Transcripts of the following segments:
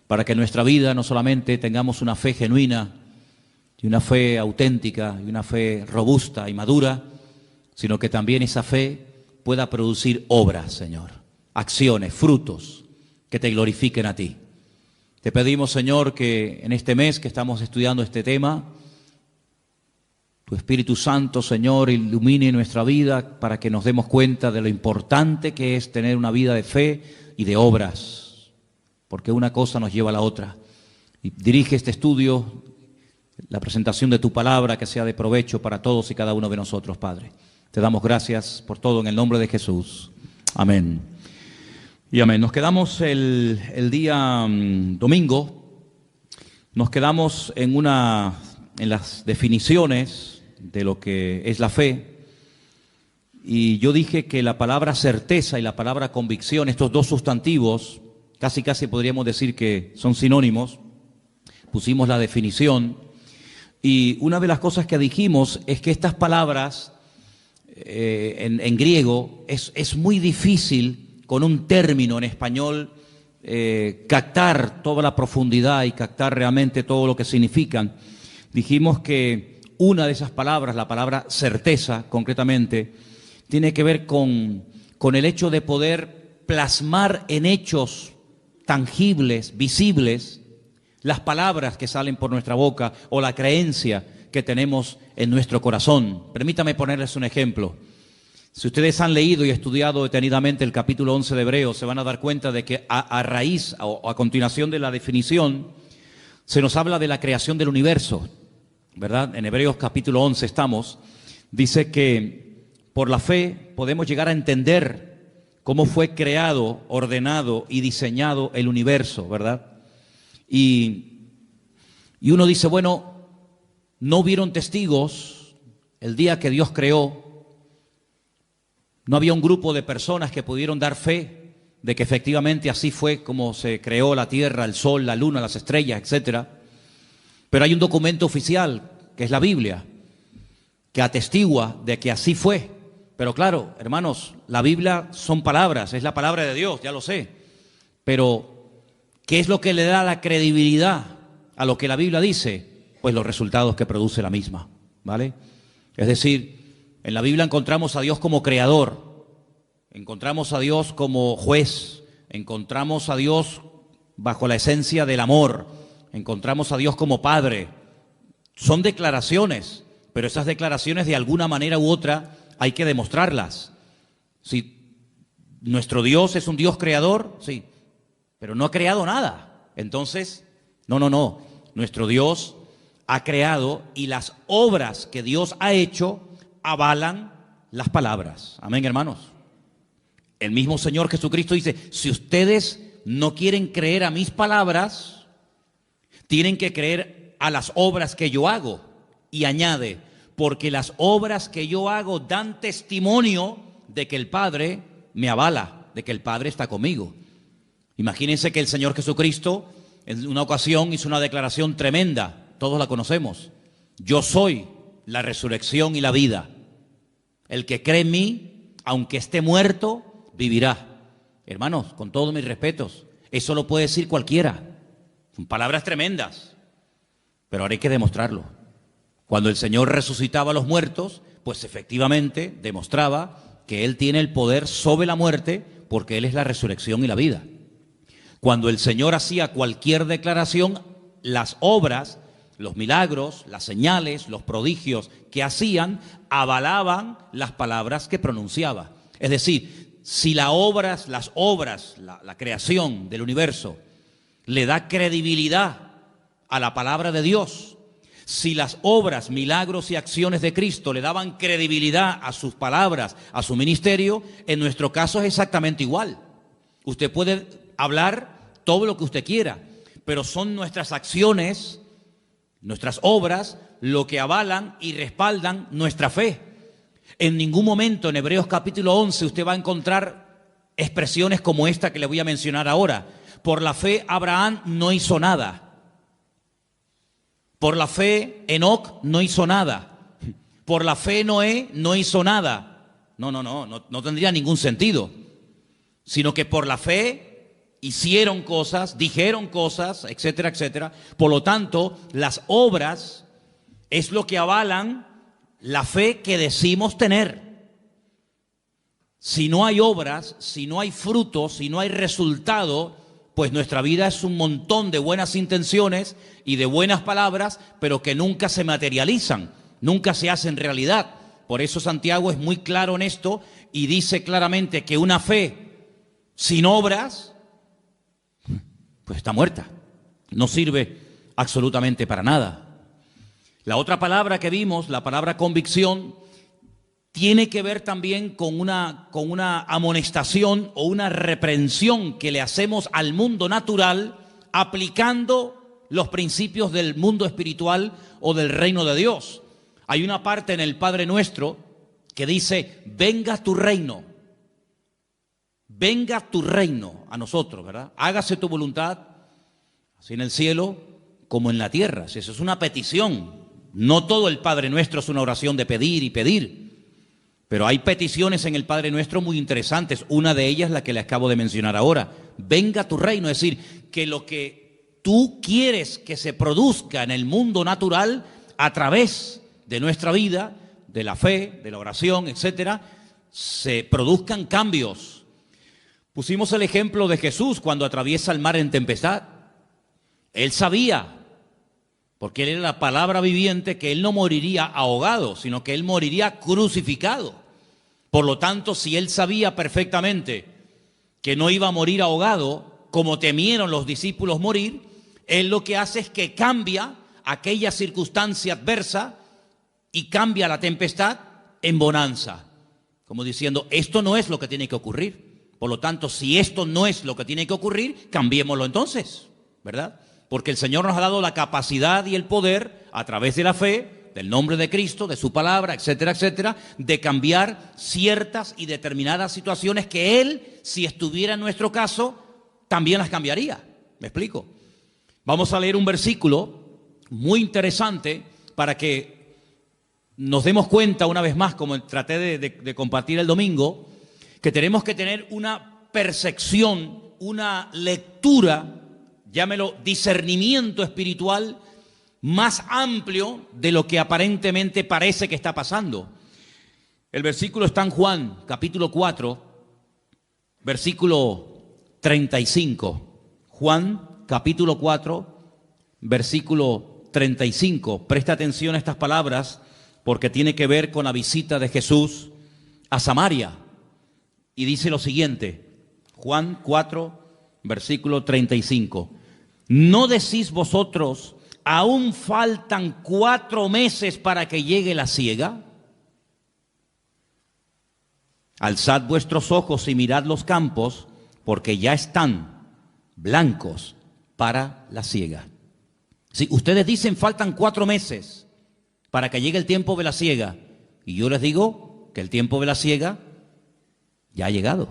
para que en nuestra vida no solamente tengamos una fe genuina y una fe auténtica y una fe robusta y madura, sino que también esa fe pueda producir obras, Señor, acciones, frutos que te glorifiquen a ti. Te pedimos, Señor, que en este mes que estamos estudiando este tema, tu Espíritu Santo, Señor, ilumine nuestra vida para que nos demos cuenta de lo importante que es tener una vida de fe y de obras, porque una cosa nos lleva a la otra. Y dirige este estudio, la presentación de tu palabra, que sea de provecho para todos y cada uno de nosotros, Padre. Te damos gracias por todo en el nombre de Jesús. Amén. Y amén. Nos quedamos el día domingo, nos quedamos en las definiciones de lo que es la fe, y yo dije que la palabra certeza y la palabra convicción, estos dos sustantivos, casi podríamos decir que son sinónimos. Pusimos la definición, y una de las cosas que dijimos es que estas palabras en griego es muy difícil con un término en español captar toda la profundidad y captar realmente todo lo que significan. Dijimos que una de esas palabras, la palabra certeza concretamente, tiene que ver con el hecho de poder plasmar en hechos tangibles, visibles, las palabras que salen por nuestra boca o la creencia que tenemos en nuestro corazón. Permítame ponerles un ejemplo. Si ustedes han leído y estudiado detenidamente el capítulo 11 de Hebreos, se van a dar cuenta de que a raíz o a continuación de la definición, se nos habla de la creación del universo, ¿verdad? En Hebreos capítulo 11 estamos. Dice que por la fe podemos llegar a entender cómo fue creado, ordenado y diseñado el universo, ¿verdad? Y uno dice, bueno, no hubieron testigos el día que Dios creó, no había un grupo de personas que pudieron dar fe de que efectivamente así fue como se creó la tierra, el sol, la luna, las estrellas, etcétera. Pero hay un documento oficial, que es la Biblia, que atestigua de que así fue. Pero claro, hermanos, la Biblia son palabras, es la palabra de Dios, ya lo sé. Pero, ¿qué es lo que le da la credibilidad a lo que la Biblia dice? Pues los resultados que produce la misma, ¿vale? Es decir, en la Biblia encontramos a Dios como creador, encontramos a Dios como juez, encontramos a Dios bajo la esencia del amor, encontramos a Dios como Padre. Son declaraciones, pero esas declaraciones de alguna manera u otra hay que demostrarlas. Si nuestro Dios es un Dios creador, sí, pero no ha creado nada. Entonces, no. Nuestro Dios ha creado y las obras que Dios ha hecho avalan las palabras. Amén, hermanos. El mismo Señor Jesucristo dice, si ustedes no quieren creer a mis palabras, tienen que creer a las obras que yo hago. Y añade, porque las obras que yo hago dan testimonio de que el Padre me avala, de que el Padre está conmigo. Imagínense que el Señor Jesucristo en una ocasión hizo una declaración tremenda, todos la conocemos. Yo soy la resurrección y la vida. El que cree en mí, aunque esté muerto, vivirá. Hermanos, con todos mis respetos, eso lo puede decir cualquiera. Son palabras tremendas, pero ahora hay que demostrarlo. Cuando el Señor resucitaba a los muertos, pues efectivamente demostraba que Él tiene el poder sobre la muerte porque Él es la resurrección y la vida. Cuando el Señor hacía cualquier declaración, las obras, los milagros, las señales, los prodigios que hacían, avalaban las palabras que pronunciaba. Es decir, si las obras, la creación del universo le da credibilidad a la palabra de Dios, si las obras, milagros y acciones de Cristo le daban credibilidad a sus palabras, a su ministerio, en nuestro caso es exactamente igual. Usted puede hablar todo lo que usted quiera, pero son nuestras acciones, nuestras obras, lo que avalan y respaldan nuestra fe. En ningún momento en Hebreos capítulo 11 usted va a encontrar expresiones como esta que le voy a mencionar ahora. Por la fe Abraham no hizo nada. Por la fe Enoc no hizo nada. Por la fe Noé no hizo nada. No tendría ningún sentido. Sino que por la fe hicieron cosas, dijeron cosas, etcétera, etcétera. Por lo tanto, las obras es lo que avalan la fe que decimos tener. Si no hay obras, si no hay frutos, si no hay resultado, pues nuestra vida es un montón de buenas intenciones y de buenas palabras, pero que nunca se materializan, nunca se hacen realidad. Por eso Santiago es muy claro en esto y dice claramente que una fe sin obras, pues está muerta, no sirve absolutamente para nada. La otra palabra que vimos, la palabra convicción, tiene que ver también con una amonestación o una reprensión que le hacemos al mundo natural aplicando los principios del mundo espiritual o del reino de Dios. Hay una parte en el Padre Nuestro que dice, venga tu reino a nosotros, ¿verdad? Hágase tu voluntad, así en el cielo como en la tierra. Eso es una petición. No todo el Padre Nuestro es una oración de pedir y pedir. Pero hay peticiones en el Padre Nuestro muy interesantes. Una de ellas la que le acabo de mencionar ahora. Venga tu reino, es decir, que lo que tú quieres que se produzca en el mundo natural a través de nuestra vida, de la fe, de la oración, etcétera, se produzcan cambios. Pusimos el ejemplo de Jesús cuando atraviesa el mar en tempestad. Él sabía, porque él era la palabra viviente, que él no moriría ahogado, sino que él moriría crucificado. Por lo tanto, si él sabía perfectamente que no iba a morir ahogado, como temieron los discípulos morir, él lo que hace es que cambia aquella circunstancia adversa y cambia la tempestad en bonanza. Como diciendo, esto no es lo que tiene que ocurrir. Por lo tanto, si esto no es lo que tiene que ocurrir, cambiémoslo entonces, ¿verdad? Porque el Señor nos ha dado la capacidad y el poder, a través de la fe, del nombre de Cristo, de su palabra, etcétera, etcétera, de cambiar ciertas y determinadas situaciones que Él, si estuviera en nuestro caso, también las cambiaría. ¿Me explico? Vamos a leer un versículo muy interesante para que nos demos cuenta una vez más, como traté de compartir el domingo, que tenemos que tener una percepción, una lectura, llámelo discernimiento espiritual más amplio de lo que aparentemente parece que está pasando. El versículo está en Juan, capítulo 4, versículo 35. Juan, capítulo 4, versículo 35. Presta atención a estas palabras porque tiene que ver con la visita de Jesús a Samaria. Y dice lo siguiente, Juan 4, versículo 35. ¿No decís vosotros, aún faltan 4 meses para que llegue la siega? Alzad vuestros ojos y mirad los campos, porque ya están blancos para la siega. Si ustedes dicen faltan 4 meses para que llegue el tiempo de la siega, y yo les digo que el tiempo de la siega ya ha llegado.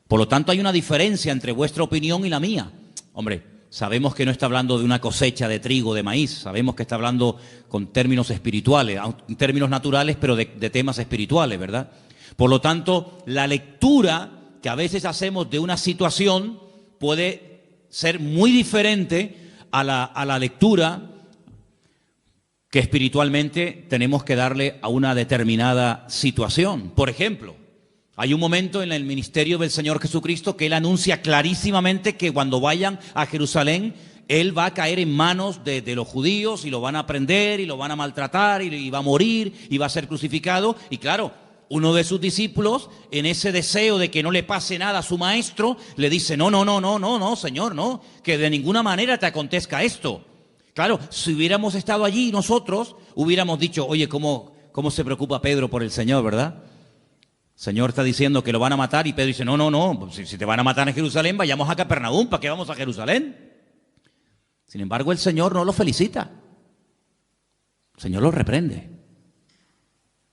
Por lo tanto, hay una diferencia entre vuestra opinión y la mía. Hombre, sabemos que no está hablando de una cosecha de trigo, de maíz. Sabemos que está hablando con términos espirituales, en términos naturales, pero de temas espirituales, ¿verdad? Por lo tanto, la lectura que a veces hacemos de una situación puede ser muy diferente a la lectura que espiritualmente tenemos que darle a una determinada situación. Por ejemplo, hay un momento en el ministerio del Señor Jesucristo que Él anuncia clarísimamente que cuando vayan a Jerusalén, Él va a caer en manos de los judíos y lo van a prender y lo van a maltratar y va a morir y va a ser crucificado. Y claro, uno de sus discípulos, en ese deseo de que no le pase nada a su maestro, le dice, no, Señor, no, que de ninguna manera te acontezca esto. Claro, si hubiéramos estado allí nosotros, hubiéramos dicho, oye, ¿cómo se preocupa Pedro por el Señor, verdad? El Señor está diciendo que lo van a matar y Pedro dice, no, si te van a matar en Jerusalén, vayamos a Capernaum, ¿para qué vamos a Jerusalén? Sin embargo, el Señor no lo felicita. El Señor lo reprende.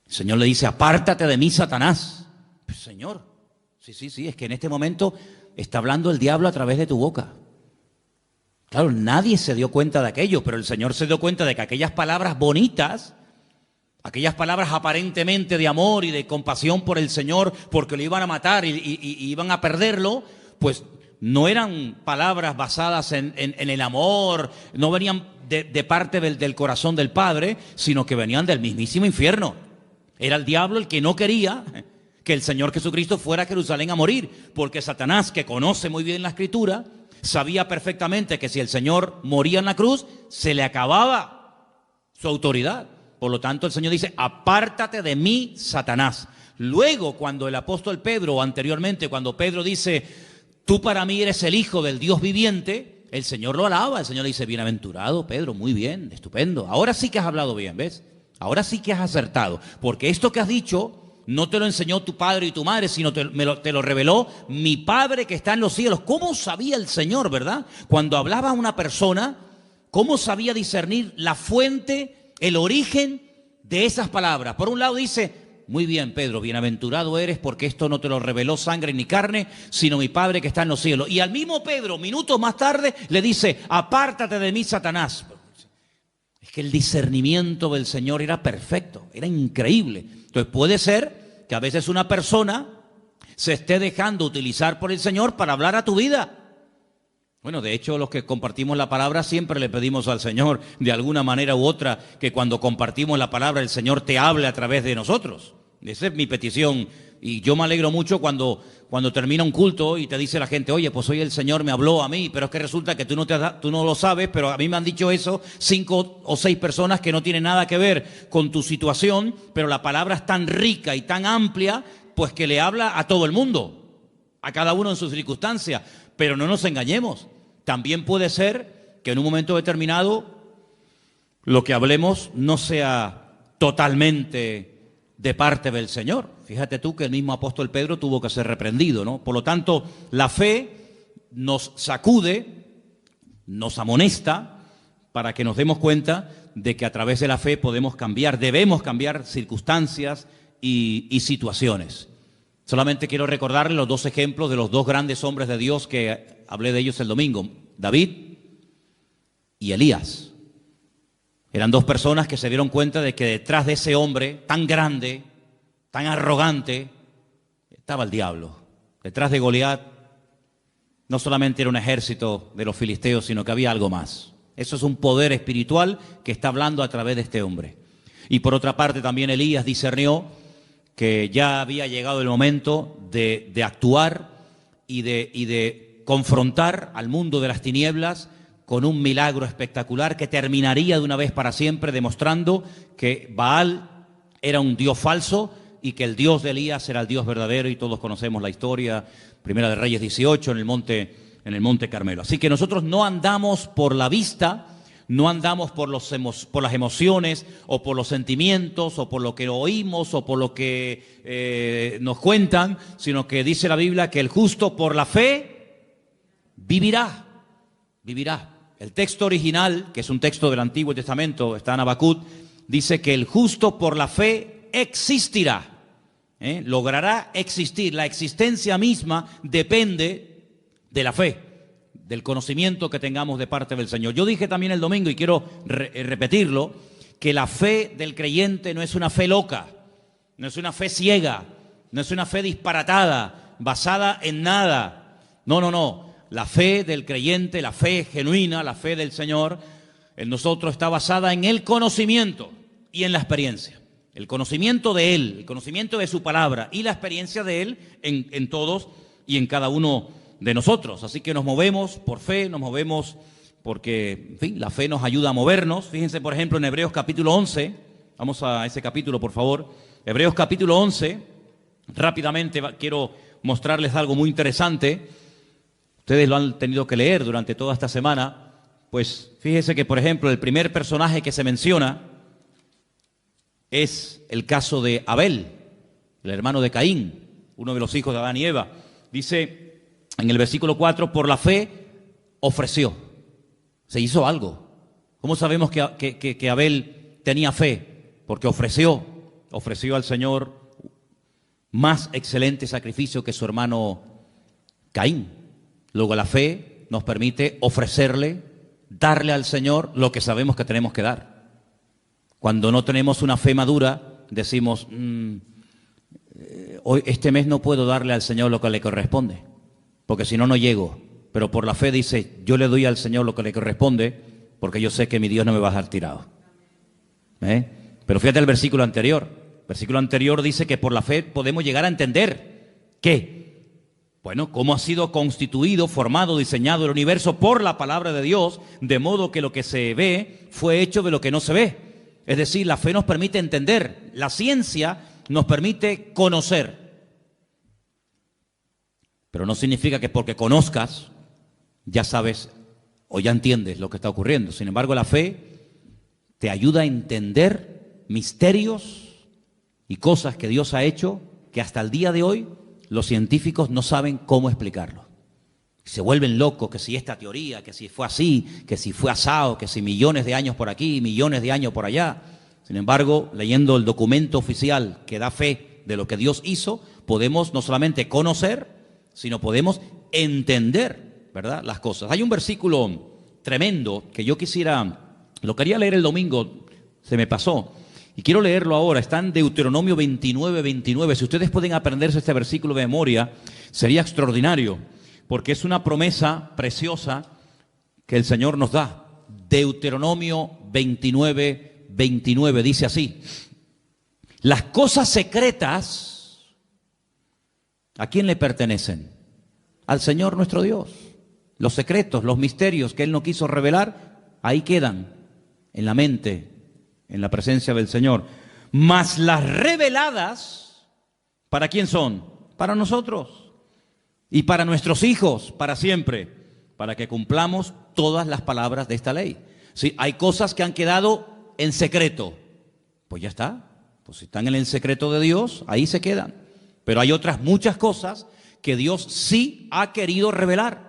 El Señor le dice, apártate de mí, Satanás. Pues, Señor, sí, es que en este momento está hablando el diablo a través de tu boca. Claro, nadie se dio cuenta de aquello, pero el Señor se dio cuenta de que aquellas palabras bonitas, aquellas palabras aparentemente de amor y de compasión por el Señor, porque lo iban a matar y iban a perderlo, pues no eran palabras basadas en el amor, no venían de parte del corazón del Padre, sino que venían del mismísimo infierno. Era el diablo el que no quería que el Señor Jesucristo fuera a Jerusalén a morir, porque Satanás, que conoce muy bien la Escritura, sabía perfectamente que si el Señor moría en la cruz, se le acababa su autoridad. Por lo tanto, el Señor dice, apártate de mí, Satanás. Luego, cuando el apóstol Pedro, o anteriormente, cuando Pedro dice, tú para mí eres el Hijo del Dios viviente, el Señor lo alaba. El Señor le dice, bienaventurado Pedro, muy bien, estupendo. Ahora sí que has hablado bien, ¿ves? Ahora sí que has acertado, porque esto que has dicho no te lo enseñó tu padre y tu madre, sino te lo reveló mi Padre que está en los cielos. ¿Cómo sabía el Señor, verdad? Cuando hablaba a una persona, ¿cómo sabía discernir la fuente, el origen de esas palabras? Por un lado dice, muy bien Pedro, bienaventurado eres porque esto no te lo reveló sangre ni carne, sino mi Padre que está en los cielos. Y al mismo Pedro, minutos más tarde, le dice, apártate de mí, Satanás. Es que el discernimiento del Señor era perfecto, era increíble. Entonces puede ser que a veces una persona se esté dejando utilizar por el Señor para hablar a tu vida. Bueno, de hecho, los que compartimos la palabra siempre le pedimos al Señor, de alguna manera u otra, que cuando compartimos la palabra el Señor te hable a través de nosotros. Esa es mi petición. Y yo me alegro mucho cuando termina un culto y te dice la gente, oye, pues hoy el Señor me habló a mí, pero es que resulta que tú no lo sabes, pero a mí me han dicho eso 5 o 6 personas que no tienen nada que ver con tu situación, pero la palabra es tan rica y tan amplia, pues que le habla a todo el mundo, a cada uno en sus circunstancias. Pero no nos engañemos, también puede ser que en un momento determinado lo que hablemos no sea totalmente de parte del Señor. Fíjate tú que el mismo apóstol Pedro tuvo que ser reprendido, ¿no? Por lo tanto, la fe nos sacude, nos amonesta para que nos demos cuenta de que a través de la fe podemos cambiar, debemos cambiar circunstancias y situaciones. Solamente quiero recordarles los 2 ejemplos de los 2 grandes hombres de Dios que hablé de ellos el domingo, David y Elías. Eran 2 personas que se dieron cuenta de que detrás de ese hombre tan grande, tan arrogante, estaba el diablo. Detrás de Goliat no solamente era un ejército de los filisteos, sino que había algo más. Eso es un poder espiritual que está hablando a través de este hombre. Y por otra parte también Elías discernió que ya había llegado el momento de actuar y de confrontar al mundo de las tinieblas con un milagro espectacular que terminaría de una vez para siempre demostrando que Baal era un dios falso y que el Dios de Elías era el Dios verdadero, y todos conocemos la historia, Primera de Reyes 18, en el monte Carmelo. Así que nosotros no andamos por la vista, no andamos por las emociones o por los sentimientos o por lo que oímos o por lo que nos cuentan, sino que dice la Biblia que el justo por la fe vivirá. El texto original, que es un texto del Antiguo Testamento, está en Habacuc, dice que el justo por la fe existirá. Logrará existir. La existencia misma depende de la fe, del conocimiento que tengamos de parte del Señor. Yo dije también el domingo, y quiero repetirlo, que la fe del creyente no es una fe loca, no es una fe ciega, no es una fe disparatada, basada en nada. No. La fe del creyente, la fe genuina, la fe del Señor, en nosotros está basada en el conocimiento y en la experiencia. El conocimiento de Él, el conocimiento de su palabra y la experiencia de Él en todos y en cada uno de nosotros. Así que nos movemos por fe, nos movemos porque, en fin, la fe nos ayuda a movernos. Fíjense, por ejemplo, en Hebreos capítulo 11, vamos a ese capítulo, por favor. Hebreos capítulo 11, rápidamente quiero mostrarles algo muy interesante. Ustedes lo han tenido que leer durante toda esta semana. Pues fíjense que, por ejemplo, el primer personaje que se menciona es el caso de Abel, el hermano de Caín, uno de los hijos de Adán y Eva. Dice en el versículo 4, por la fe ofreció. Se hizo algo. ¿Cómo sabemos que Abel tenía fe? Porque ofreció al Señor más excelente sacrificio que su hermano Caín. Luego la fe nos permite ofrecerle, darle al Señor lo que sabemos que tenemos que dar. Cuando no tenemos una fe madura, decimos, hoy este mes no puedo darle al Señor lo que le corresponde, porque si no, no llego. pero por la fe dice, yo le doy al Señor lo que le corresponde, porque yo sé que mi Dios no me va a dejar tirado. Pero fíjate el versículo anterior. El versículo anterior dice que por la fe podemos llegar a entender que, bueno, cómo ha sido constituido, formado, diseñado el universo por la palabra de Dios, de modo que lo que se ve fue hecho de lo que no se ve. Es decir, la fe nos permite entender, la ciencia nos permite conocer. Pero no significa que porque conozcas, ya sabes o ya entiendes lo que está ocurriendo. Sin embargo, la fe te ayuda a entender misterios y cosas que Dios ha hecho que hasta el día de hoy los científicos no saben cómo explicarlo. Se vuelven locos, que si esta teoría, que si fue así, que si fue asado, que si millones de años por aquí, millones de años por allá. Sin embargo, leyendo el documento oficial que da fe de lo que Dios hizo, podemos no solamente conocer, sino podemos entender, ¿verdad?, las cosas. Hay un versículo tremendo que yo lo quería leer el domingo, se me pasó, y quiero leerlo ahora. Está en Deuteronomio 29, 29. Si ustedes pueden aprenderse este versículo de memoria, sería extraordinario, porque es una promesa preciosa que el Señor nos da. Deuteronomio 29, 29, dice así: las cosas secretas, ¿a quién le pertenecen? Al Señor nuestro Dios. Los secretos, los misterios que Él no quiso revelar, ahí quedan, en la mente, en la presencia del Señor. Mas las reveladas, ¿para quién son? Para nosotros y para nuestros hijos, para siempre, para que cumplamos todas las palabras de esta ley. Sí, hay cosas que han quedado en secreto, pues ya está, pues si están en el secreto de Dios, ahí se quedan. Pero hay otras muchas cosas que Dios sí ha querido revelar.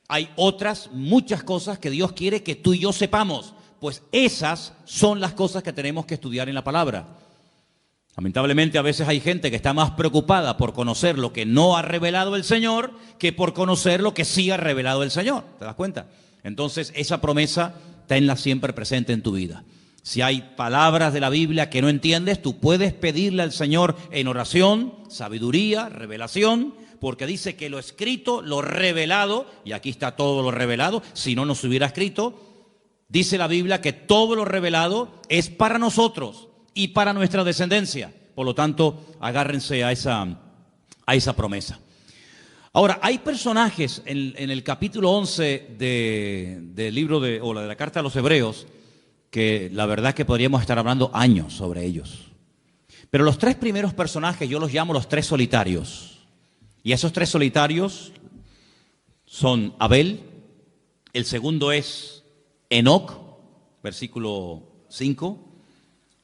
Hay otras muchas cosas que Dios quiere que tú y yo sepamos, pues esas son las cosas que tenemos que estudiar en la palabra. Lamentablemente a veces hay gente que está más preocupada por conocer lo que no ha revelado el Señor que por conocer lo que sí ha revelado el Señor. ¿Te das cuenta? Entonces esa promesa tenla siempre presente en tu vida. Si hay palabras de la Biblia que no entiendes, tú puedes pedirle al Señor en oración, sabiduría, revelación, porque dice que lo escrito, lo revelado, y aquí está todo lo revelado, si no nos hubiera escrito, dice la Biblia que todo lo revelado es para nosotros y para nuestra descendencia. Por lo tanto, agárrense a esa promesa. Ahora, hay personajes en el capítulo 11 del libro de la carta a los Hebreos que la verdad es que podríamos estar hablando años sobre ellos. Pero los tres primeros personajes yo los llamo los tres solitarios. Y esos tres solitarios son Abel, el segundo es Enoc, versículo 5,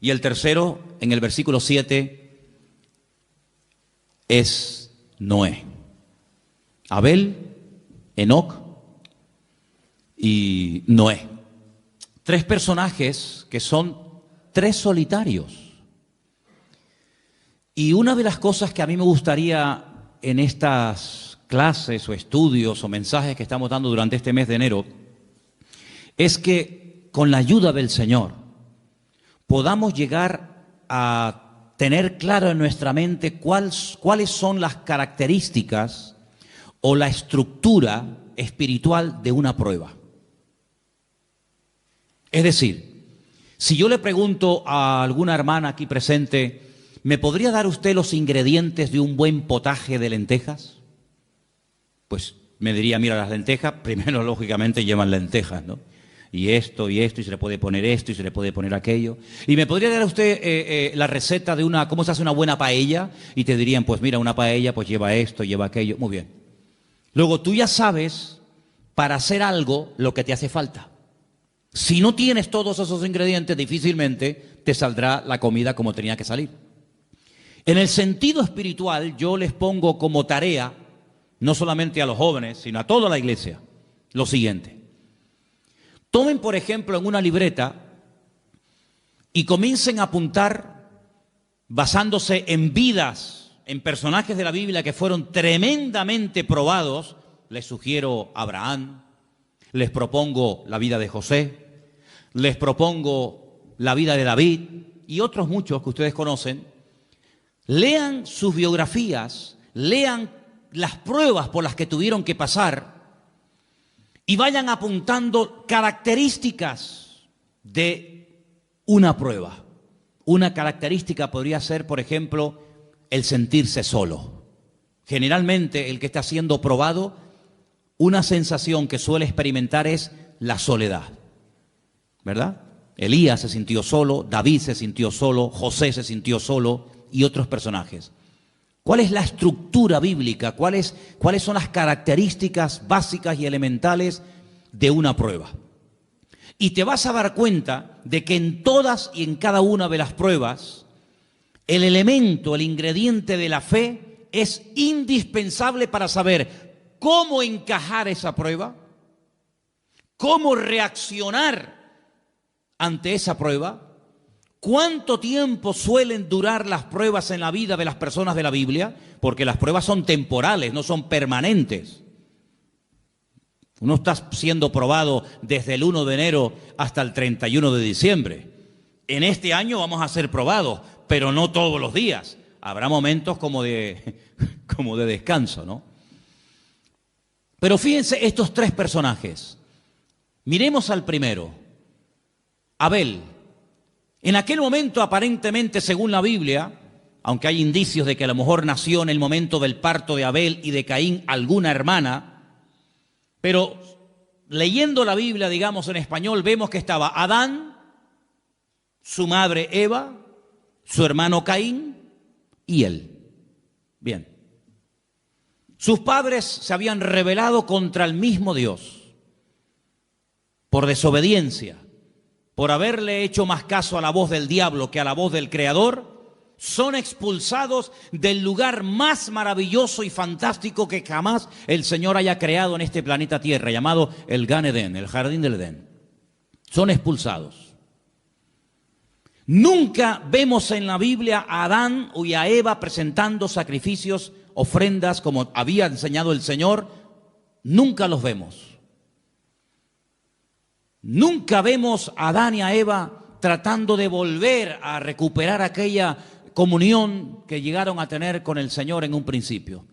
y el tercero, en el versículo 7, es Noé. Abel, Enoc y Noé. Tres personajes que son tres solitarios. Y una de las cosas que a mí me gustaría en estas clases o estudios o mensajes que estamos dando durante este mes de enero es que con la ayuda del Señor podamos llegar a tener claro en nuestra mente cuáles son las características o la estructura espiritual de una prueba. Es decir, si yo le pregunto a alguna hermana aquí presente, ¿me podría dar usted los ingredientes de un buen potaje de lentejas? Pues me diría, mira, las lentejas, primero lógicamente llevan lentejas, ¿no? Y esto, y se le puede poner esto, y se le puede poner aquello. ¿Y me podría dar usted la receta de cómo se hace una buena paella? Y te dirían, pues mira, una paella pues lleva esto, lleva aquello. Muy bien. Luego tú ya sabes, para hacer algo, lo que te hace falta. Si no tienes todos esos ingredientes, difícilmente te saldrá la comida como tenía que salir. En el sentido espiritual, yo les pongo como tarea, no solamente a los jóvenes, sino a toda la iglesia, lo siguiente. Tomen, por ejemplo, en una libreta y comiencen a apuntar, basándose en vidas, en personajes de la Biblia que fueron tremendamente probados. Les sugiero Abraham, les propongo la vida de José, les propongo la vida de David y otros muchos que ustedes conocen. Lean sus biografías, lean las pruebas por las que tuvieron que pasar y vayan apuntando características de una prueba. Una característica podría ser, por ejemplo, el sentirse solo. Generalmente el que está siendo probado, una sensación que suele experimentar es la soledad, ¿verdad? Elías se sintió solo, David se sintió solo, José se sintió solo y otros personajes. ¿Cuál es la estructura bíblica? ¿Cuáles son las características básicas y elementales de una prueba? Y te vas a dar cuenta de que en todas y en cada una de las pruebas, el elemento, el ingrediente de la fe es indispensable para saber cómo encajar esa prueba, cómo reaccionar ante esa prueba, cuánto tiempo suelen durar las pruebas en la vida de las personas de la Biblia, porque las pruebas son temporales, no son permanentes. Uno está siendo probado desde el 1 de enero hasta el 31 de diciembre. En este año vamos a ser probados, pero no todos los días. Habrá momentos como de descanso, ¿no? Pero fíjense estos tres personajes. Miremos al primero, Abel. En aquel momento, aparentemente, según la Biblia, aunque hay indicios de que a lo mejor nació en el momento del parto de Abel y de Caín alguna hermana, pero leyendo la Biblia, digamos en español, vemos que estaba Adán, su madre Eva, su hermano Caín y él. Bien. Sus padres se habían rebelado contra el mismo Dios por desobediencia, por haberle hecho más caso a la voz del diablo que a la voz del Creador. Son expulsados del lugar más maravilloso y fantástico que jamás el Señor haya creado en este planeta Tierra, llamado el Gan Edén, el Jardín del Edén. Son expulsados. Nunca vemos en la Biblia a Adán y a Eva presentando sacrificios, ofrendas, como había enseñado el Señor. Nunca los vemos. Nunca vemos a Adán y a Eva tratando de volver a recuperar aquella comunión que llegaron a tener con el Señor en un principio.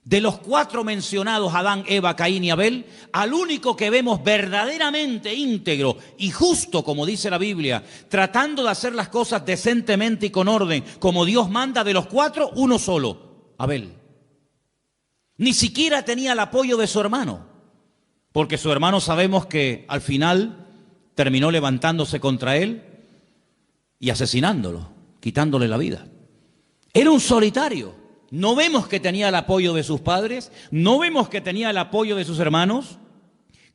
De los cuatro mencionados, Adán, Eva, Caín y Abel, al único que vemos verdaderamente íntegro y justo, como dice la Biblia, tratando de hacer las cosas decentemente y con orden, como Dios manda, de los cuatro, uno solo, Abel. Ni siquiera tenía el apoyo de su hermano, porque su hermano sabemos que al final terminó levantándose contra él y asesinándolo, quitándole la vida. Era un solitario. No vemos que tenía el apoyo de sus padres, no vemos que tenía el apoyo de sus hermanos.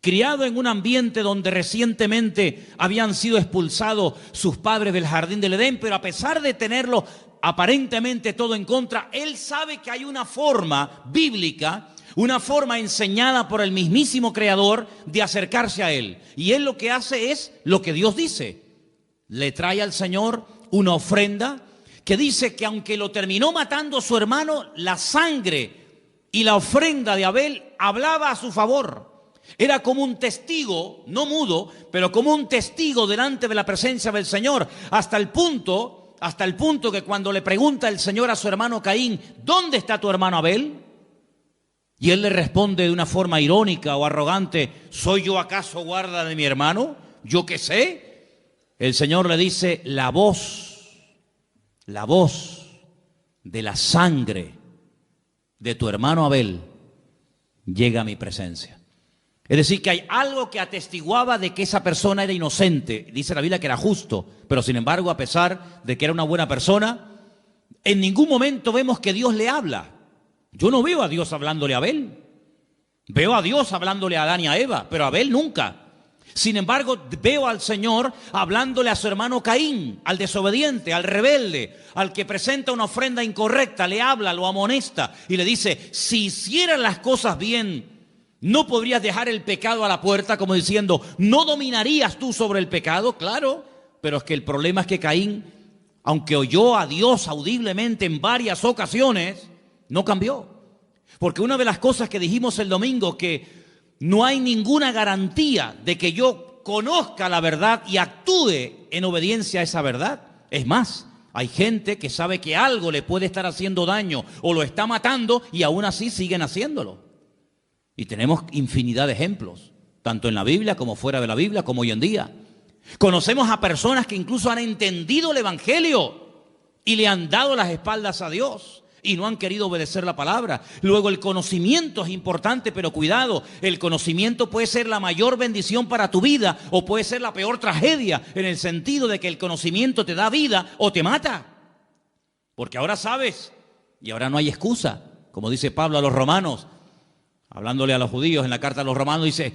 Criado en un ambiente donde recientemente habían sido expulsados sus padres del Jardín del Edén, pero a pesar de tenerlo aparentemente todo en contra, él sabe que hay una forma bíblica, una forma enseñada por el mismísimo Creador de acercarse a él. Y él lo que hace es lo que Dios dice. Le trae al Señor una ofrenda que dice que aunque lo terminó matando su hermano, la sangre y la ofrenda de Abel hablaba a su favor. Era como un testigo, no mudo, pero como un testigo delante de la presencia del Señor, hasta el punto que cuando le pregunta el Señor a su hermano Caín, ¿dónde está tu hermano Abel? Y él le responde de una forma irónica o arrogante, ¿soy yo acaso guarda de mi hermano? ¿Yo qué sé? El Señor le dice, la voz de la sangre de tu hermano Abel llega a mi presencia. Es decir, que hay algo que atestiguaba de que esa persona era inocente. Dice la Biblia que era justo, pero sin embargo, a pesar de que era una buena persona, en ningún momento vemos que Dios le habla. Yo no veo a Dios hablándole a Abel. Veo a Dios hablándole a Adán y a Eva, pero a Abel nunca. Sin embargo, veo al Señor hablándole a su hermano Caín, al desobediente, al rebelde, al que presenta una ofrenda incorrecta, le habla, lo amonesta y le dice, si hicieras las cosas bien, ¿no podrías dejar el pecado a la puerta? Como diciendo, ¿no dominarías tú sobre el pecado? Claro, pero es que el problema es que Caín, aunque oyó a Dios audiblemente en varias ocasiones, no cambió. Porque una de las cosas que dijimos el domingo, que no hay ninguna garantía de que yo conozca la verdad y actúe en obediencia a esa verdad. Es más, hay gente que sabe que algo le puede estar haciendo daño o lo está matando y aún así siguen haciéndolo. Y tenemos infinidad de ejemplos. tanto en la Biblia como fuera de la Biblia, como hoy en día. Conocemos a personas que incluso han entendido el Evangelio y le han dado las espaldas a Dios y no han querido obedecer la palabra. Luego, el conocimiento es importante, pero cuidado, el conocimiento puede ser la mayor bendición para tu vida o puede ser la peor tragedia, en el sentido de que el conocimiento te da vida o te mata. Porque ahora sabes y ahora no hay excusa. Como dice Pablo a los romanos, hablándole a los judíos en la carta a los romanos, dice,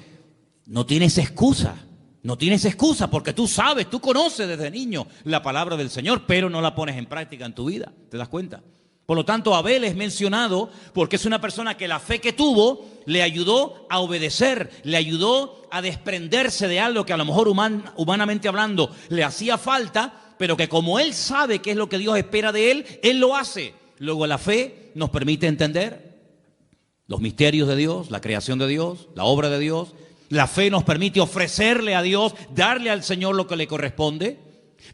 no tienes excusa. No tienes excusa porque tú sabes, tú conoces desde niño la palabra del Señor, pero no la pones en práctica en tu vida. ¿Te das cuenta? Por lo tanto, Abel es mencionado porque es una persona que la fe que tuvo le ayudó a obedecer, le ayudó a desprenderse de algo que a lo mejor humanamente hablando le hacía falta, pero que como él sabe qué es lo que Dios espera de él lo hace. Luego, la fe nos permite entender los misterios de Dios, la creación de Dios, la obra de Dios. La fe nos permite ofrecerle a Dios, darle al Señor lo que le corresponde.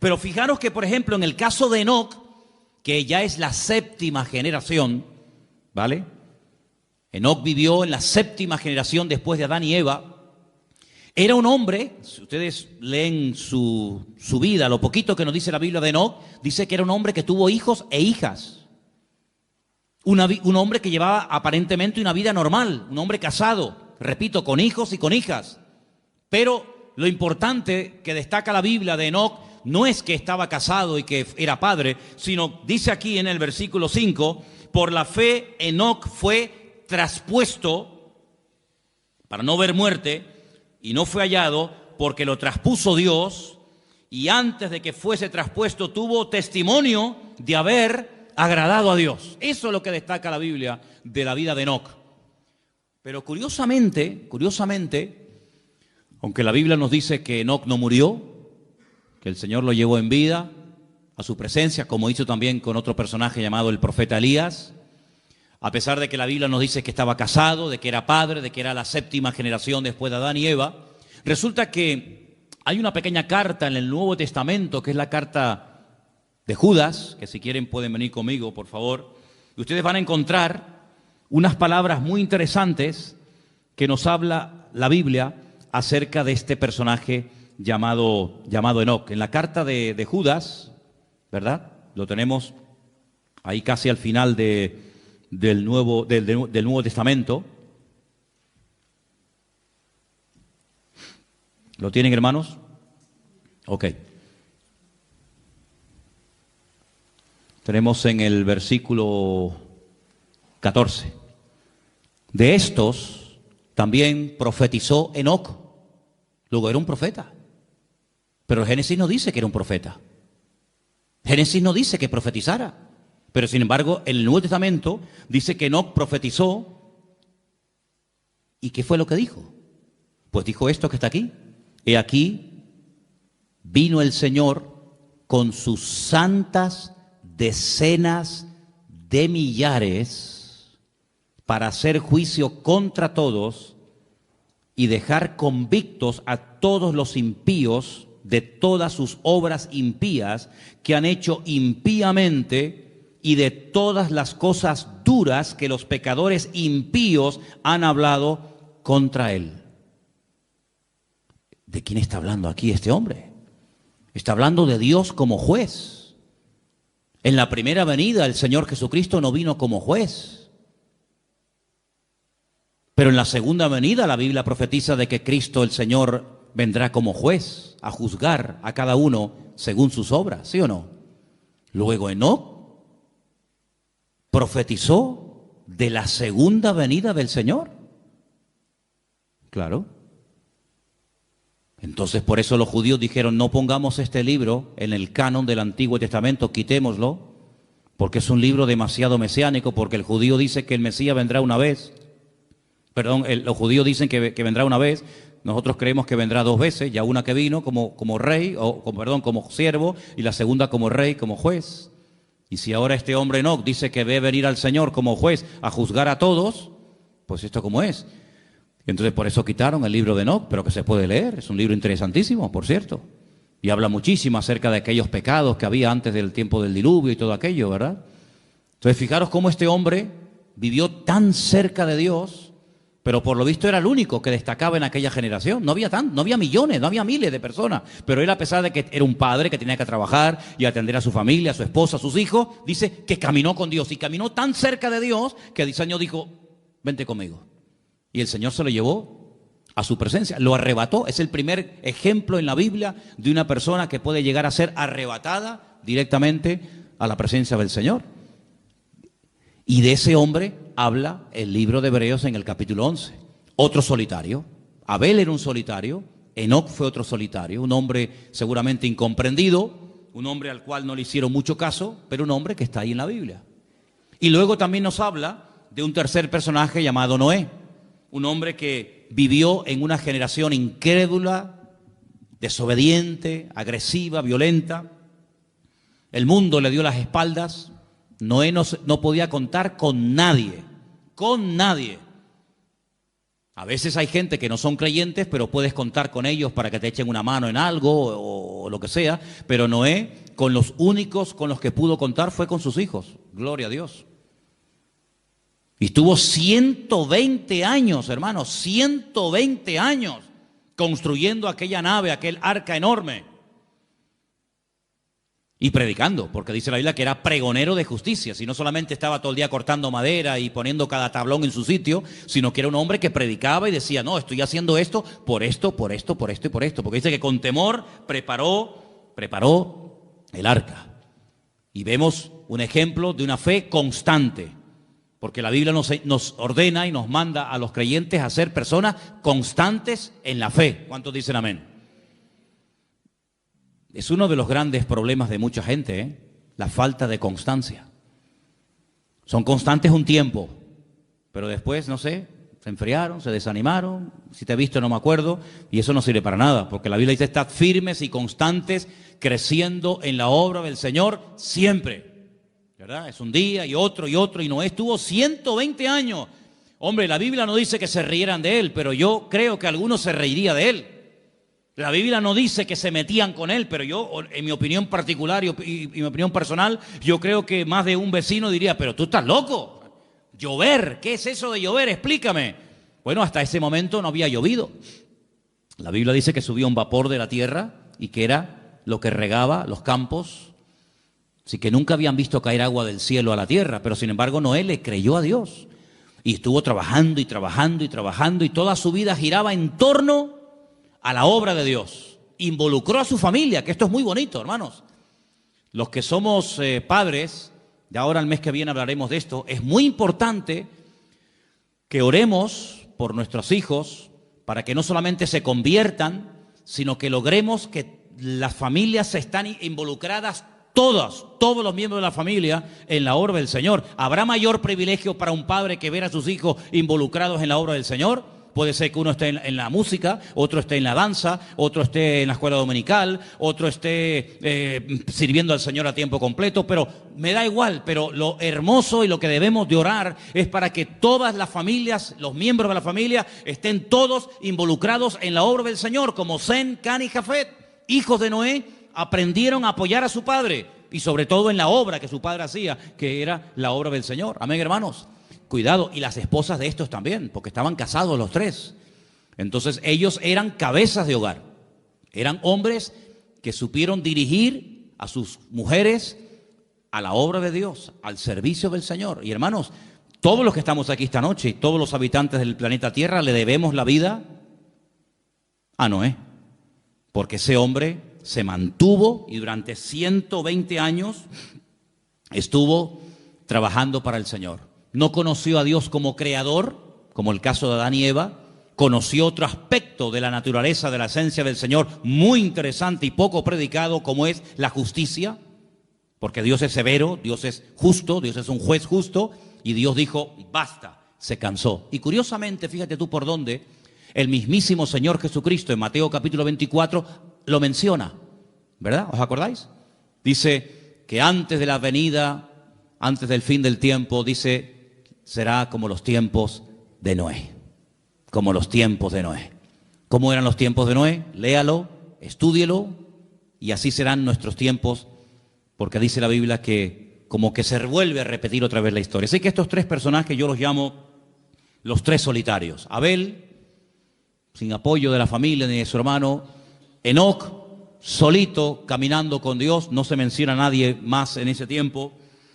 Pero fijaros que, por ejemplo, en el caso de Enoc, que ya es la séptima generación, ¿vale? Enoc vivió en la séptima generación después de Adán y Eva. Era un hombre, si ustedes leen su vida, lo poquito que nos dice la Biblia de Enoc, dice que era un hombre que tuvo hijos e hijas. Un hombre que llevaba aparentemente una vida normal, un hombre casado, repito, con hijos y con hijas. Pero lo importante que destaca la Biblia de Enoc no es que estaba casado y que era padre, sino dice aquí en el versículo 5, por la fe Enoc fue traspuesto para no ver muerte y no fue hallado porque lo traspuso Dios, y antes de que fuese traspuesto tuvo testimonio de haber agradado a Dios. Eso es lo que destaca la Biblia de la vida de Enoc. Pero curiosamente, aunque la Biblia nos dice que Enoc no murió, que el Señor lo llevó en vida a su presencia, como hizo también con otro personaje llamado el profeta Elías, a pesar de que la Biblia nos dice que estaba casado, de que era padre, de que era la séptima generación después de Adán y Eva, resulta que hay una pequeña carta en el Nuevo Testamento, que es la carta de Judas, que si quieren pueden venir conmigo, por favor, y ustedes van a encontrar unas palabras muy interesantes que nos habla la Biblia acerca de este personaje llamado Enoc. En la carta de Judas, ¿verdad? Lo tenemos ahí casi al final del Nuevo Testamento. ¿Lo tienen, hermanos? Ok. Tenemos en el versículo 14. De estos también profetizó Enoc. Luego era un profeta. Pero Génesis no dice que era un profeta. Génesis no dice que profetizara. Pero sin embargo, en el Nuevo Testamento dice que Enoc profetizó. ¿Y qué fue lo que dijo? Pues dijo esto que está aquí. He aquí, vino el Señor con sus santas decenas de millares para hacer juicio contra todos y dejar convictos a todos los impíos de todas sus obras impías que han hecho impíamente y de todas las cosas duras que los pecadores impíos han hablado contra él. ¿De quién está hablando aquí este hombre? Está hablando de Dios como juez. En la primera venida el Señor Jesucristo no vino como juez. Pero en la segunda venida la Biblia profetiza de que Cristo el Señor vendrá como juez a juzgar a cada uno según sus obras, ¿sí o no? Luego Enoc profetizó de la segunda venida del Señor. Claro. Entonces por eso los judíos dijeron, no pongamos este libro en el canon del Antiguo Testamento, quitémoslo, porque es un libro demasiado mesiánico, porque el judío dice que el Mesías vendrá una vez. Perdón, los judíos dicen que vendrá una vez, nosotros creemos que vendrá dos veces, ya una que vino como rey, como siervo, y la segunda como rey, como juez. Y si ahora este hombre Enoc dice que ve venir al Señor como juez a juzgar a todos, pues esto como es. Entonces por eso quitaron el libro de Enoc, pero que se puede leer, es un libro interesantísimo, por cierto. Y habla muchísimo acerca de aquellos pecados que había antes del tiempo del diluvio y todo aquello, ¿verdad? Entonces fijaros cómo este hombre vivió tan cerca de Dios Pero por lo visto era el único que destacaba en aquella generación. No había millones, no había miles de personas. Pero él, a pesar de que era un padre que tenía que trabajar y atender a su familia, a su esposa, a sus hijos, dice que caminó con Dios. Y caminó tan cerca de Dios que el Señor dijo, vente conmigo. Y el Señor se lo llevó a su presencia, lo arrebató. Es el primer ejemplo en la Biblia de una persona que puede llegar a ser arrebatada directamente a la presencia del Señor. Y de ese hombre habla el libro de Hebreos en el capítulo 11. Otro solitario. Abel era un solitario, Enoc fue otro solitario, un hombre seguramente incomprendido, un hombre al cual no le hicieron mucho caso, pero un hombre que está ahí en la Biblia. Y luego también nos habla de un tercer personaje llamado Noé, un hombre que vivió en una generación incrédula, desobediente, agresiva, violenta. El mundo le dio las espaldas. Noé no podía contar con nadie, con nadie. A veces hay gente que no son creyentes, pero puedes contar con ellos para que te echen una mano en algo o lo que sea. Pero Noé, con los únicos con los que pudo contar fue con sus hijos. Gloria a Dios. Y estuvo 120 años, hermanos, 120 años construyendo aquella nave, aquel arca enorme. Y predicando, porque dice la Biblia que era pregonero de justicia, si no solamente estaba todo el día cortando madera y poniendo cada tablón en su sitio, sino que era un hombre que predicaba y decía, no, estoy haciendo esto por esto, por esto, por esto y por esto, porque dice que con temor preparó el arca. Y vemos un ejemplo de una fe constante, porque la Biblia nos ordena y nos manda a los creyentes a ser personas constantes en la fe. ¿Cuántos dicen amén? Es uno de los grandes problemas de mucha gente, la falta de constancia. Son constantes un tiempo, pero después, no sé, se enfriaron, se desanimaron, si te he visto no me acuerdo, y eso no sirve para nada, porque la Biblia dice, estad firmes y constantes, creciendo en la obra del Señor siempre, ¿verdad? Es un día y otro, y Noé estuvo 120 años. Hombre, la Biblia no dice que se rieran de él, pero yo creo que algunos se reirían de él. La Biblia no dice que se metían con él, pero yo, en mi opinión particular y mi opinión personal, yo creo que más de un vecino diría, pero tú estás loco. Llover, ¿qué es eso de llover? Explícame. Bueno, hasta ese momento no había llovido. La Biblia dice que subía un vapor de la tierra y que era lo que regaba los campos. Así que nunca habían visto caer agua del cielo a la tierra, pero sin embargo Noé le creyó a Dios. Y estuvo trabajando y trabajando y trabajando y toda su vida giraba en torno a la obra de Dios. Involucró a su familia, que esto es muy bonito, hermanos. Los que somos padres, de ahora el mes que viene hablaremos de esto, es muy importante que oremos por nuestros hijos para que no solamente se conviertan, sino que logremos que las familias están involucradas todos los miembros de la familia en la obra del Señor. ¿Habrá mayor privilegio para un padre que ver a sus hijos involucrados en la obra del Señor? Puede ser que uno esté en la música, otro esté en la danza, otro esté en la escuela dominical, otro esté sirviendo al Señor a tiempo completo, pero me da igual. Pero lo hermoso y lo que debemos de orar es para que todas las familias, los miembros de la familia, estén todos involucrados en la obra del Señor, como Sem, Can y Jafet, hijos de Noé, aprendieron a apoyar a su padre y sobre todo en la obra que su padre hacía, que era la obra del Señor. Amén, hermanos. Cuidado, y las esposas de estos también, porque estaban casados los tres. Entonces ellos eran cabezas de hogar. Eran hombres que supieron dirigir a sus mujeres a la obra de Dios, al servicio del Señor. Y hermanos, todos los que estamos aquí esta noche y todos los habitantes del planeta Tierra le debemos la vida a Noé. Porque ese hombre se mantuvo y durante 120 años estuvo trabajando para el Señor. No conoció a Dios como creador, como el caso de Adán y Eva. Conoció otro aspecto de la naturaleza, de la esencia del Señor, muy interesante y poco predicado, como es la justicia. Porque Dios es severo, Dios es justo, Dios es un juez justo. Y Dios dijo, basta, se cansó. Y curiosamente, fíjate tú por dónde, el mismísimo Señor Jesucristo en Mateo capítulo 24 lo menciona, ¿verdad? ¿Os acordáis? Dice que antes de la venida, antes del fin del tiempo, dice, será como los tiempos de Noé. Como los tiempos de Noé. ¿Cómo eran los tiempos de Noé? Léalo, estúdielo, y así serán nuestros tiempos, porque dice la Biblia que como que se vuelve a repetir otra vez la historia. Así que estos tres personajes yo los llamo los tres solitarios. Abel, sin apoyo de la familia ni de su hermano. Enoc, solito, caminando con Dios, no se menciona a nadie más en ese tiempo.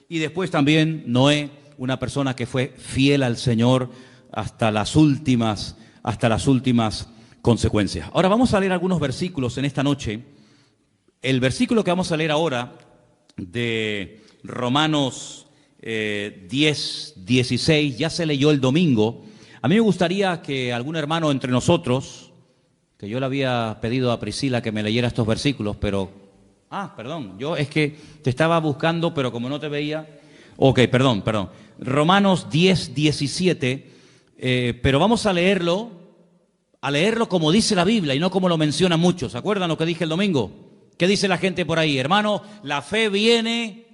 Y después también Noé, una persona que fue fiel al Señor hasta las últimas consecuencias. Ahora vamos a leer algunos versículos en esta noche. El versículo que vamos a leer ahora de Romanos 10, 16, ya se leyó el domingo. A mí me gustaría que algún hermano entre nosotros, que yo le había pedido a Priscila que me leyera estos versículos, pero... perdón, yo es que te estaba buscando, pero como no te veía... Ok, perdón. Romanos 10, 17, pero vamos a leerlo como dice la Biblia y no como lo mencionan muchos. ¿Se acuerdan lo que dije el domingo? ¿Qué dice la gente por ahí? Hermano, la fe viene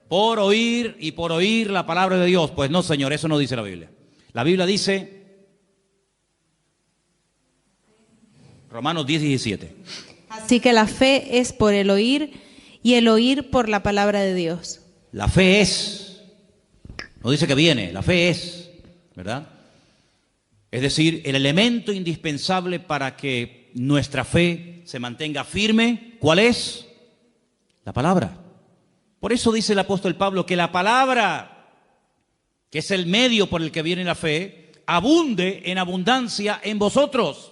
por oír y por oír la palabra de Dios. Pues no, señor, eso no dice la Biblia. La Biblia dice, Romanos 10, 17. Así que la fe es por el oír y el oír por la palabra de Dios. La fe es, no dice que viene, la fe es, ¿verdad? Es decir, el elemento indispensable para que nuestra fe se mantenga firme, ¿cuál es? La palabra. Por eso dice el apóstol Pablo que la palabra, que es el medio por el que viene la fe, abunde en abundancia en vosotros.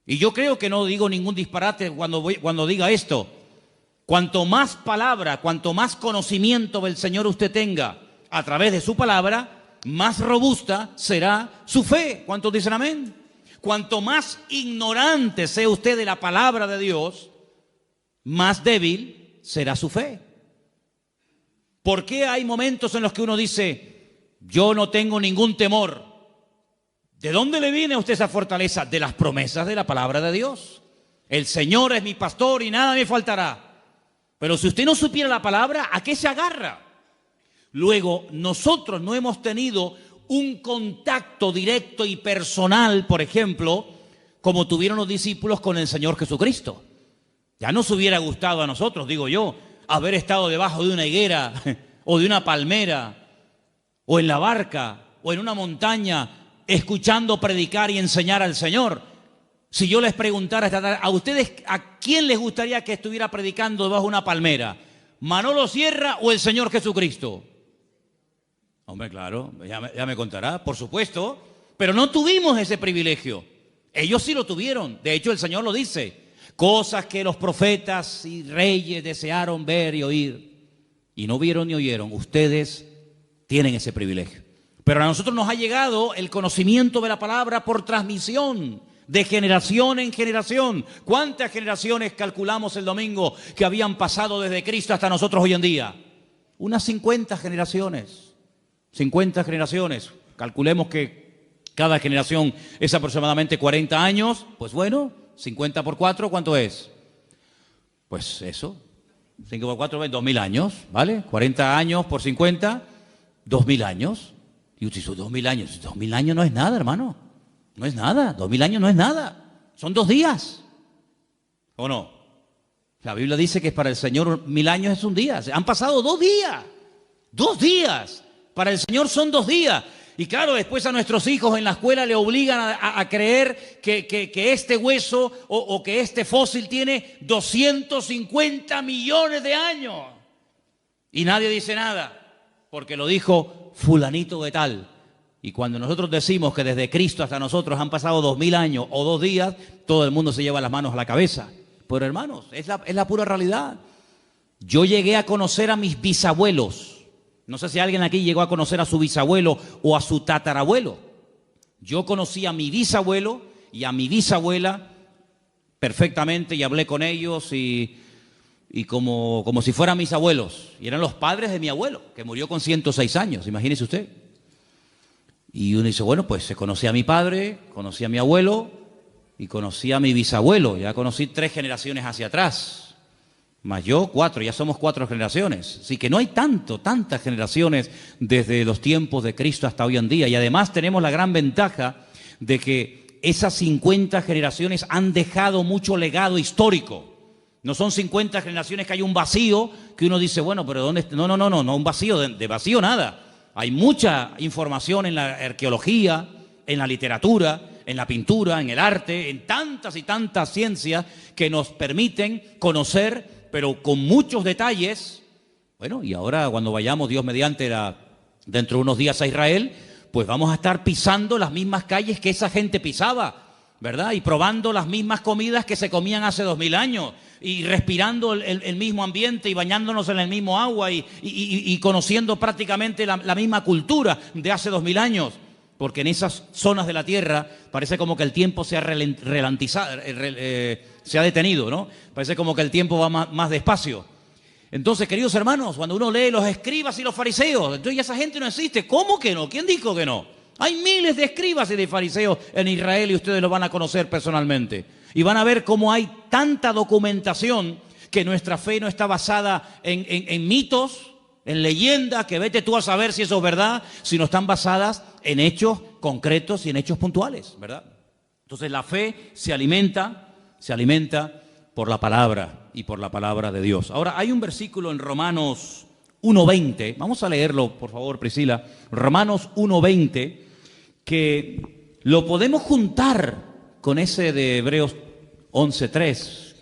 Y yo creo que no digo ningún disparate cuando diga esto. Cuanto más palabra, cuanto más conocimiento del Señor usted tenga a través de su palabra, más robusta será su fe. ¿Cuántos dicen amén? Cuanto más ignorante sea usted de la palabra de Dios, más débil será su fe. ¿Por qué hay momentos en los que uno dice, yo no tengo ningún temor? ¿De dónde le viene a usted esa fortaleza? De las promesas de la palabra de Dios. El Señor es mi pastor y nada me faltará. Pero si usted no supiera la palabra, ¿a qué se agarra? Luego, nosotros no hemos tenido un contacto directo y personal, por ejemplo, como tuvieron los discípulos con el Señor Jesucristo. Ya nos hubiera gustado a nosotros, digo yo, haber estado debajo de una higuera o de una palmera o en la barca o en una montaña escuchando predicar y enseñar al Señor. Si yo les preguntara esta tarde, ¿a ustedes a quién les gustaría que estuviera predicando debajo de una palmera? ¿Manolo Sierra o el Señor Jesucristo? Hombre, claro, ya me contará, por supuesto, pero no tuvimos ese privilegio. Ellos sí lo tuvieron. De hecho, el Señor lo dice. Cosas que los profetas y reyes desearon ver y oír, y no vieron ni oyeron. Ustedes tienen ese privilegio. Pero a nosotros nos ha llegado el conocimiento de la palabra por transmisión, de generación en generación. ¿Cuántas generaciones calculamos el domingo que habían pasado desde Cristo hasta nosotros hoy en día? Unas 50 generaciones. 50 generaciones. Calculemos que cada generación es aproximadamente 40 años. Pues bueno, 50 por 4, ¿cuánto es? Pues eso. 5 por 4, 2000 años, ¿vale? 40 años por 50, 2000 años. Y usted dice, 2000 años. 2000 años no es nada, hermano. No es nada. 2000 años no es nada. Son 2 días. ¿O no? La Biblia dice que para el Señor 1000 años es un día. Han pasado 2 días. 2 días. Para el Señor son 2 días. Y claro, después a nuestros hijos en la escuela le obligan a creer que este hueso o que este fósil tiene 250 millones de años. Y nadie dice nada, porque lo dijo fulanito de tal. Y cuando nosotros decimos que desde Cristo hasta nosotros han pasado 2000 años o 2 días, todo el mundo se lleva las manos a la cabeza. Pero hermanos, es la pura realidad. Yo llegué a conocer a mis bisabuelos. No sé si alguien aquí llegó a conocer a su bisabuelo o a su tatarabuelo. Yo conocí a mi bisabuelo y a mi bisabuela perfectamente y hablé con ellos y como si fueran mis abuelos. Y eran los padres de mi abuelo, que murió con 106 años, imagínese usted. Y uno dice, bueno, pues conocí a mi padre, conocí a mi abuelo y conocí a mi bisabuelo. Ya conocí 3 generaciones hacia atrás. Más yo 4, ya somos 4 generaciones. Así que no hay tantas generaciones desde los tiempos de Cristo hasta hoy en día. Y además tenemos la gran ventaja de que esas 50 generaciones han dejado mucho legado histórico. No son 50 generaciones que hay un vacío que uno dice, bueno, pero ¿dónde? No, un vacío, de vacío nada. Hay mucha información en la arqueología, en la literatura, en la pintura, en el arte, en tantas y tantas ciencias que nos permiten conocer, pero con muchos detalles. Bueno, y ahora cuando vayamos, Dios mediante, dentro de unos días a Israel, pues vamos a estar pisando las mismas calles que esa gente pisaba, ¿verdad? Y probando las mismas comidas que se comían hace 2000 años, y respirando el mismo ambiente y bañándonos en el mismo agua y conociendo prácticamente la misma cultura de hace 2000 años. Porque en esas zonas de la tierra parece como que el tiempo se ha detenido, ¿no? Parece como que el tiempo va más despacio. Entonces, queridos hermanos, cuando uno lee los escribas y los fariseos, entonces ya esa gente no existe. ¿Cómo que no? ¿Quién dijo que no? Hay miles de escribas y de fariseos en Israel y ustedes lo van a conocer personalmente. Y van a ver cómo hay tanta documentación que nuestra fe no está basada en mitos, en leyendas, que vete tú a saber si eso es verdad, sino están basadas en hechos concretos y en hechos puntuales, ¿verdad? Entonces la fe se alimenta por la palabra y por la palabra de Dios. Ahora, hay un versículo en Romanos 1:20, vamos a leerlo, por favor, Priscila, Romanos 1:20, que lo podemos juntar con ese de Hebreos 11:3.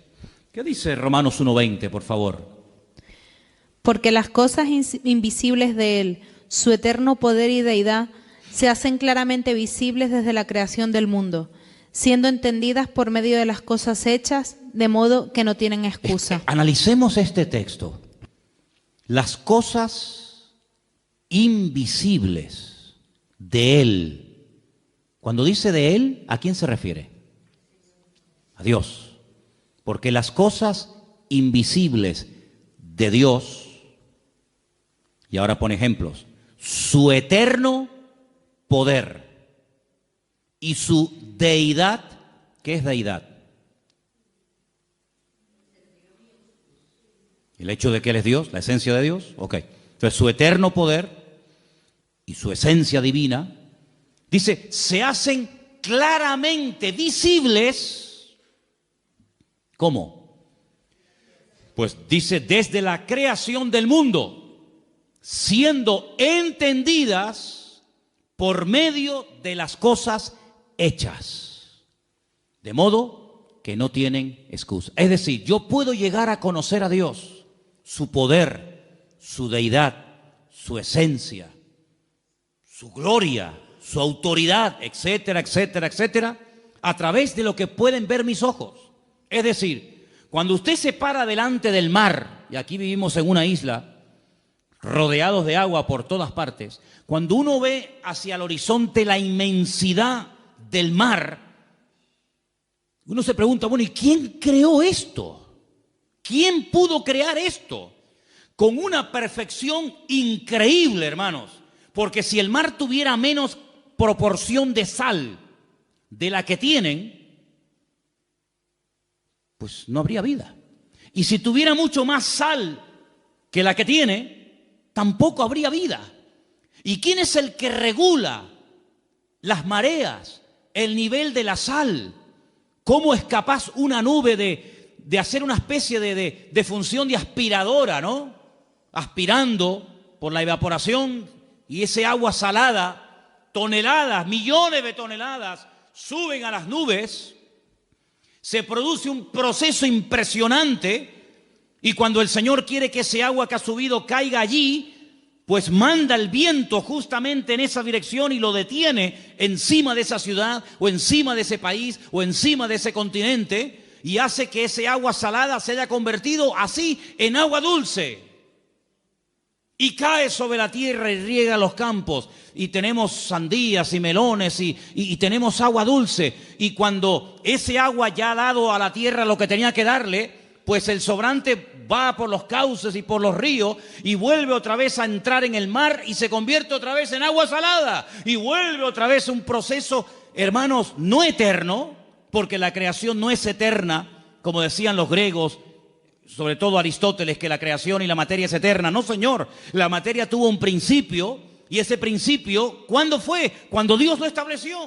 ¿Qué dice Romanos 1:20, por favor? Porque las cosas invisibles de Él, su eterno poder y deidad, se hacen claramente visibles desde la creación del mundo, siendo entendidas por medio de las cosas hechas, de modo que no tienen excusa. Analicemos este texto. Las cosas invisibles de Él. Cuando dice de Él, ¿a quién se refiere? A Dios. Porque las cosas invisibles de Dios, y ahora pone ejemplos, su eterno poder y su deidad. ¿Qué es deidad? El hecho de que Él es Dios, la esencia de Dios. Ok. Entonces su eterno poder y su esencia divina, dice, se hacen claramente visibles. ¿Cómo? Pues dice, desde la creación del mundo, siendo entendidas por medio de las cosas hechas, de modo que no tienen excusa. Es decir, yo puedo llegar a conocer a Dios, su poder, su deidad, su esencia, su gloria, su autoridad, etcétera, etcétera, etcétera, a través de lo que pueden ver mis ojos. Es decir, cuando usted se para delante del mar, y aquí vivimos en una isla, rodeados de agua por todas partes, cuando uno ve hacia el horizonte la inmensidad del mar, uno se pregunta, bueno, ¿y quién creó esto? ¿Quién pudo crear esto? Con una perfección increíble, hermanos, porque si el mar tuviera menos proporción de sal de la que tienen, pues no habría vida. Y si tuviera mucho más sal que la que tiene, tampoco habría vida. ¿Y quién es el que regula las mareas, el nivel de la sal? ¿Cómo es capaz una nube de hacer una especie de función de aspiradora, ¿no? Aspirando por la evaporación, y ese agua salada, toneladas, millones de toneladas, suben a las nubes. Se produce un proceso impresionante, y cuando el Señor quiere que ese agua que ha subido caiga allí, pues manda el viento justamente en esa dirección y lo detiene encima de esa ciudad, o encima de ese país, o encima de ese continente, y hace que ese agua salada se haya convertido así en agua dulce. Y cae sobre la tierra y riega los campos. Y tenemos sandías y melones y tenemos agua dulce. Y cuando ese agua ya ha dado a la tierra lo que tenía que darle, pues el sobrante va por los cauces y por los ríos y vuelve otra vez a entrar en el mar y se convierte otra vez en agua salada. Y vuelve otra vez un proceso, hermanos, no eterno, porque la creación no es eterna, como decían los griegos, sobre todo Aristóteles, que la creación y la materia es eterna. No, señor, la materia tuvo un principio, y ese principio, ¿cuándo fue? Cuando Dios lo estableció.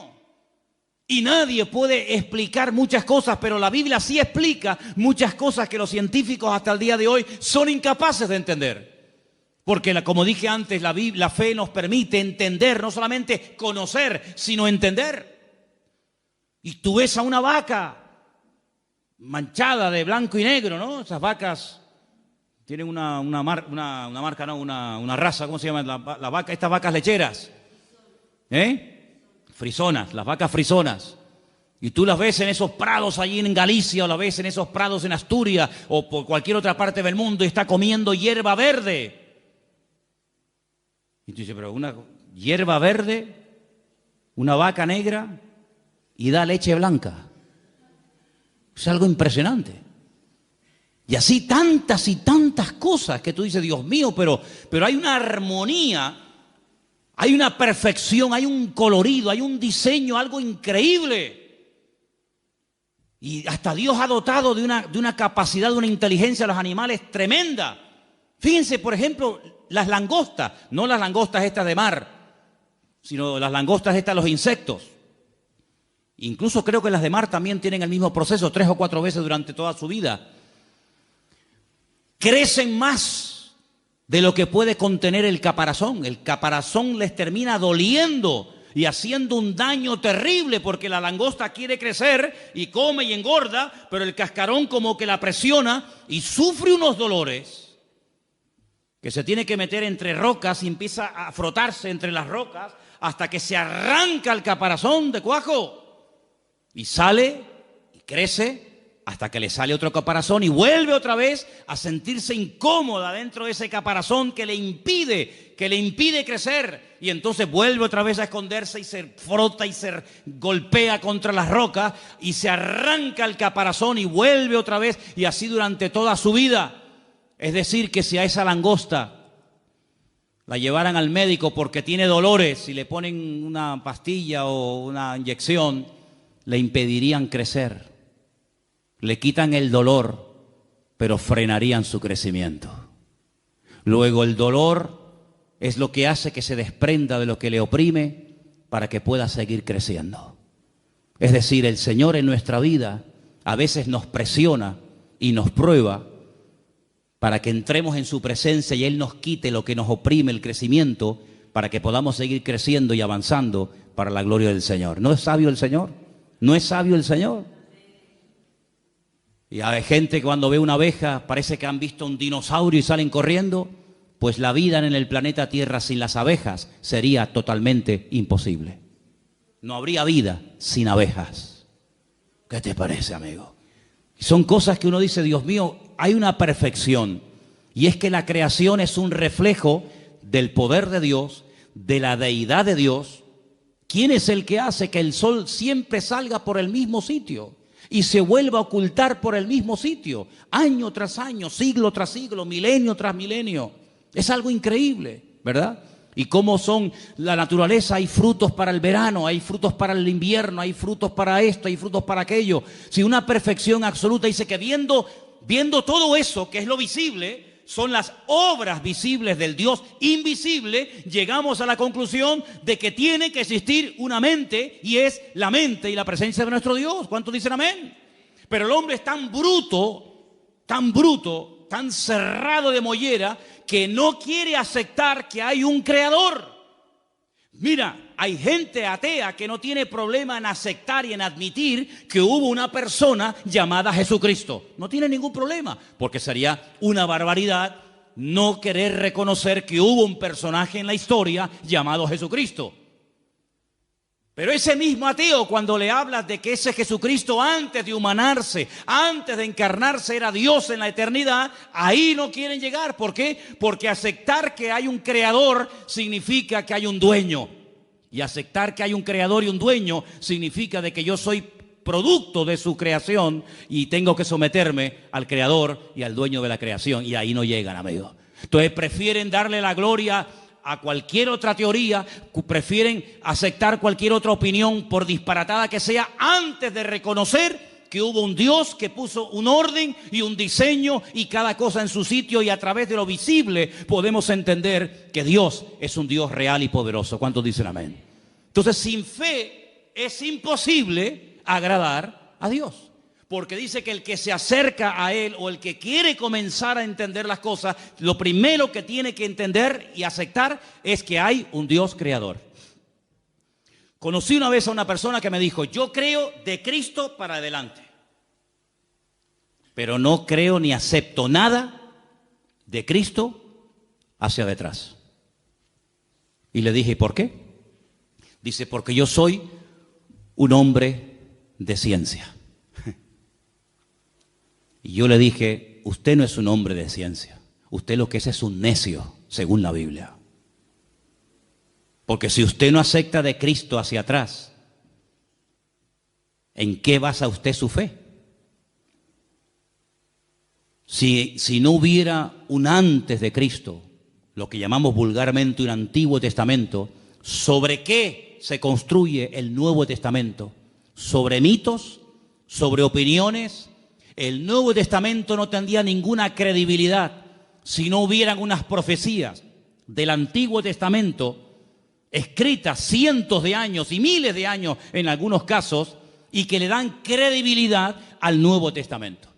Y nadie puede explicar muchas cosas, pero la Biblia sí explica muchas cosas que los científicos hasta el día de hoy son incapaces de entender. Porque como dije antes, la fe nos permite entender, no solamente conocer, sino entender. Y tú ves a una vaca manchada de blanco y negro, ¿no? Esas vacas tienen una raza, ¿cómo se llama? La vaca, estas vacas lecheras. Frisonas, las vacas frisonas. Y tú las ves en esos prados allí en Galicia, o las ves en esos prados en Asturias, o por cualquier otra parte del mundo, y está comiendo hierba verde. Y tú dices, pero una hierba verde, una vaca negra, y da leche blanca. Es algo impresionante. Y así tantas y tantas cosas que tú dices, Dios mío, pero hay una armonía, hay una perfección, hay un colorido, hay un diseño, algo increíble. Y hasta Dios ha dotado de una capacidad, de una inteligencia a los animales tremenda. Fíjense, por ejemplo, las langostas, no las langostas estas de mar, sino las langostas estas, los insectos. Incluso creo que las de mar también tienen el mismo proceso 3 o 4 veces durante toda su vida. Crecen más de lo que puede contener el caparazón. El caparazón les termina doliendo y haciendo un daño terrible, porque la langosta quiere crecer y come y engorda, pero el cascarón como que la presiona y sufre unos dolores que se tiene que meter entre rocas y empieza a frotarse entre las rocas hasta que se arranca el caparazón de cuajo y sale y crece hasta que le sale otro caparazón y vuelve otra vez a sentirse incómoda dentro de ese caparazón que le impide crecer, y entonces vuelve otra vez a esconderse y se frota y se golpea contra las rocas y se arranca el caparazón y vuelve otra vez, y así durante toda su vida. Es decir, que si a esa langosta la llevaran al médico porque tiene dolores y le ponen una pastilla o una inyección, le impedirían crecer. Le quitan el dolor, pero frenarían su crecimiento. Luego el dolor es lo que hace que se desprenda de lo que le oprime para que pueda seguir creciendo. Es decir, el Señor en nuestra vida a veces nos presiona y nos prueba para que entremos en su presencia y Él nos quite lo que nos oprime el crecimiento, para que podamos seguir creciendo y avanzando para la gloria del Señor. ¿No es sabio el Señor? ¿No es sabio el Señor? Y hay gente que cuando ve una abeja parece que han visto un dinosaurio y salen corriendo. Pues la vida en el planeta Tierra sin las abejas sería totalmente imposible. No habría vida sin abejas. ¿Qué te parece, amigo? Son cosas que uno dice, Dios mío, hay una perfección. Y es que la creación es un reflejo del poder de Dios, de la deidad de Dios. ¿Quién es el que hace que el sol siempre salga por el mismo sitio y se vuelva a ocultar por el mismo sitio, año tras año, siglo tras siglo, milenio tras milenio? Es algo increíble, ¿verdad? Y cómo son la naturaleza, hay frutos para el verano, hay frutos para el invierno, hay frutos para esto, hay frutos para aquello. Si una perfección absoluta, dice que viendo todo eso, que es lo visible, son las obras visibles del Dios invisible, llegamos a la conclusión de que tiene que existir una mente, y es la mente y la presencia de nuestro Dios. ¿Cuántos dicen amén? Pero el hombre es tan bruto, tan cerrado de mollera, que no quiere aceptar que hay un creador. Mira, hay gente atea que no tiene problema en aceptar y en admitir que hubo una persona llamada Jesucristo. No tiene ningún problema, porque sería una barbaridad no querer reconocer que hubo un personaje en la historia llamado Jesucristo. Pero ese mismo ateo, cuando le hablas de que ese Jesucristo, antes de humanarse, antes de encarnarse, era Dios en la eternidad, ahí no quieren llegar. ¿Por qué? Porque aceptar que hay un creador significa que hay un dueño. Y aceptar que hay un creador y un dueño significa de que yo soy producto de su creación y tengo que someterme al creador y al dueño de la creación. Y ahí no llegan, amigos. Entonces prefieren darle la gloria a cualquier otra teoría, prefieren aceptar cualquier otra opinión, por disparatada que sea, antes de reconocer que hubo un Dios que puso un orden y un diseño y cada cosa en su sitio, y a través de lo visible podemos entender que Dios es un Dios real y poderoso. ¿Cuántos dicen amén? Entonces, sin fe es imposible agradar a Dios. porque dice que el que se acerca a Él o el que quiere comenzar a entender las cosas, lo primero que tiene que entender y aceptar es que hay un Dios creador. Conocí una vez a una persona que me dijo, yo creo de Cristo para adelante, pero no creo ni acepto nada de Cristo hacia detrás. Y le dije, ¿por qué? Dice, porque yo soy un hombre de ciencia. Y yo le dije, usted no es un hombre de ciencia, usted lo que es un necio, según la Biblia. Porque si usted no acepta de Cristo hacia atrás, ¿en qué basa usted su fe? Si no hubiera un antes de Cristo, lo que llamamos vulgarmente un Antiguo Testamento, ¿sobre qué se construye el Nuevo Testamento? ¿Sobre mitos? ¿Sobre opiniones? El Nuevo Testamento no tendría ninguna credibilidad si no hubieran unas profecías del Antiguo Testamento escritas cientos de años y miles de años en algunos casos y que le dan credibilidad al Nuevo Testamento.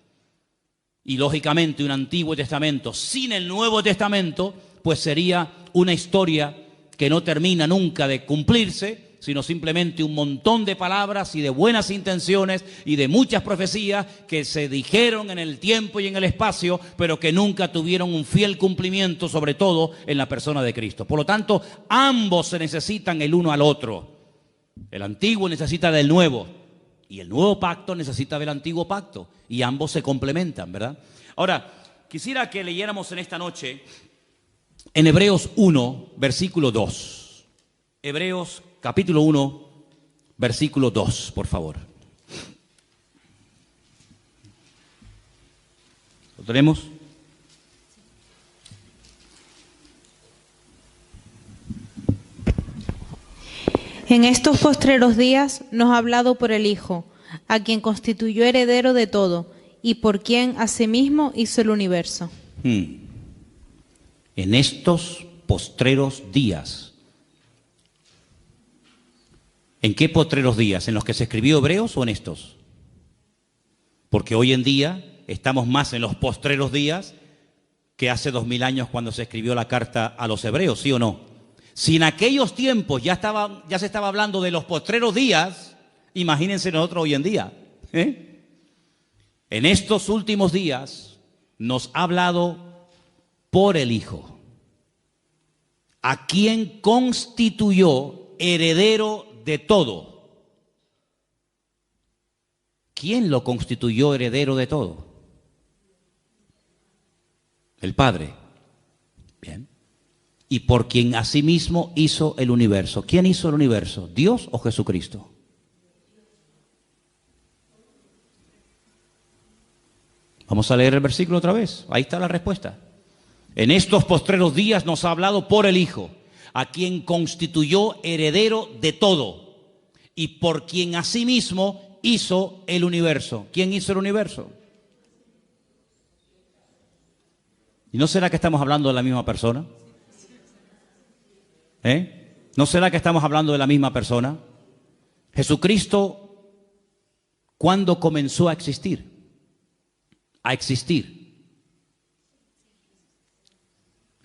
Y lógicamente un Antiguo Testamento sin el Nuevo Testamento pues sería una historia que no termina nunca de cumplirse, sino simplemente un montón de palabras y de buenas intenciones y de muchas profecías que se dijeron en el tiempo y en el espacio, pero que nunca tuvieron un fiel cumplimiento, sobre todo en la persona de Cristo. Por lo tanto, ambos se necesitan el uno al otro. El antiguo necesita del nuevo y el nuevo pacto necesita del antiguo pacto y ambos se complementan, ¿verdad? Ahora, quisiera que leyéramos en esta noche en Hebreos 1, versículo 2. Hebreos capítulo 1, versículo 2, por favor. ¿Lo tenemos? En estos postreros días nos ha hablado por el Hijo, a quien constituyó heredero de todo, y por quien asimismo hizo el universo. En estos postreros días. ¿En qué postreros días? ¿En los que se escribió Hebreos o en estos? Porque hoy en día estamos más en los postreros días que hace 2000 años cuando se escribió la carta a los hebreos, ¿sí o no? Si en aquellos tiempos ya se estaba hablando de los postreros días, imagínense nosotros hoy en día. En estos últimos días nos ha hablado por el Hijo, a quien constituyó heredero de todo. ¿Quién lo constituyó heredero de todo? El Padre. Bien. Y por quien asimismo hizo el universo. ¿Quién hizo el universo? ¿Dios o Jesucristo? Vamos a leer el versículo otra vez. Ahí está la respuesta. En estos postreros días nos ha hablado por el Hijo, a quien constituyó heredero de todo y por quien asimismo hizo el universo. ¿Quién hizo el universo? ¿Y no será que estamos hablando de la misma persona? ¿No será que estamos hablando de la misma persona? Jesucristo, ¿cuándo comenzó a existir? A existir.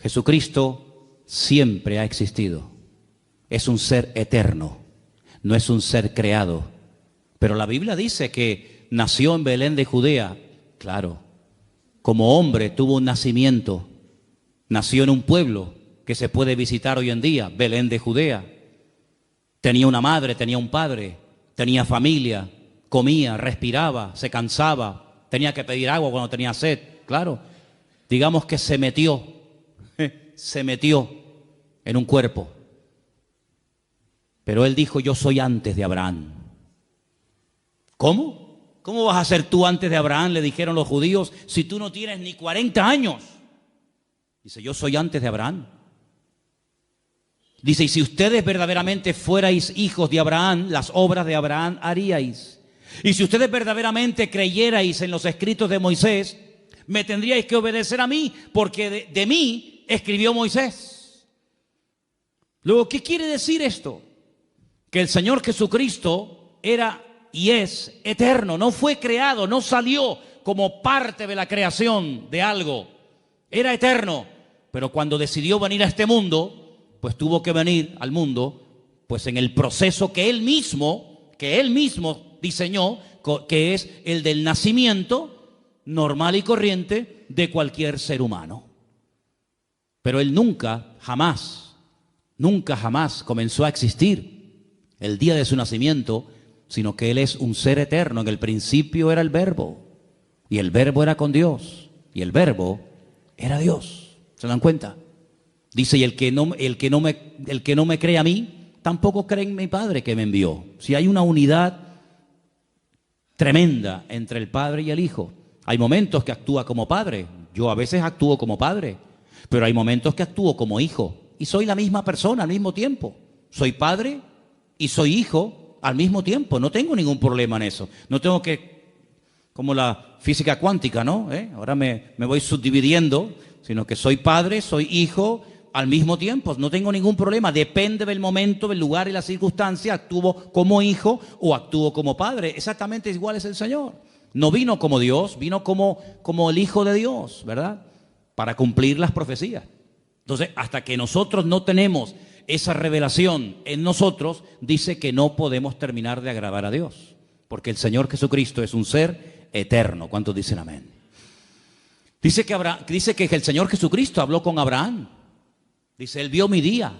Jesucristo siempre ha existido. Es un ser eterno, no es un ser creado. Pero la Biblia dice que nació en Belén de Judea. Claro, como hombre tuvo un nacimiento. Nació en un pueblo que se puede visitar hoy en día, Belén de Judea. Tenía una madre, tenía un padre, tenía familia, comía, respiraba, se cansaba, tenía que pedir agua cuando tenía sed. Claro, digamos que se metió en un cuerpo. Pero él dijo, yo soy antes de Abraham. ¿Cómo? ¿Cómo vas a ser tú antes de Abraham? Le dijeron los judíos, si tú no tienes ni 40 años. Dice, yo soy antes de Abraham. Dice, y si ustedes verdaderamente fuerais hijos de Abraham, las obras de Abraham haríais. Y si ustedes verdaderamente creyerais en los escritos de Moisés, me tendríais que obedecer a mí, porque de mí escribió Moisés. Luego, ¿qué quiere decir esto? Que el Señor Jesucristo era y es eterno. No fue creado, no salió como parte de la creación de algo. Era eterno, pero cuando decidió venir a este mundo, pues tuvo que venir al mundo, pues en el proceso que él mismo diseñó, que es el del nacimiento normal y corriente de cualquier ser humano. Pero él nunca, jamás comenzó a existir el día de su nacimiento, sino que él es un ser eterno. En el principio era el Verbo, y el Verbo era con Dios, y el Verbo era Dios. ¿Se dan cuenta? Dice, y el que no me cree a mí, tampoco cree en mi Padre que me envió. Si hay una unidad tremenda entre el Padre y el Hijo. Hay momentos que actúa como padre. Yo a veces actúo como padre, pero hay momentos que actúo como hijo. Y soy la misma persona al mismo tiempo. Soy padre y soy hijo al mismo tiempo. No tengo ningún problema en eso. No tengo que, como la física cuántica, ¿no? Ahora me voy subdividiendo, sino que soy padre, soy hijo al mismo tiempo. No tengo ningún problema. Depende del momento, del lugar y la circunstancia. Actúo como hijo o actúo como padre. Exactamente igual es el Señor. No vino como Dios, vino como el Hijo de Dios, ¿verdad? Para cumplir las profecías. Entonces, hasta que nosotros no tenemos esa revelación en nosotros, dice que no podemos terminar de agradar a Dios. Porque el Señor Jesucristo es un ser eterno. ¿Cuántos dicen amén? Dice que el Señor Jesucristo habló con Abraham. Dice, Él vio mi día.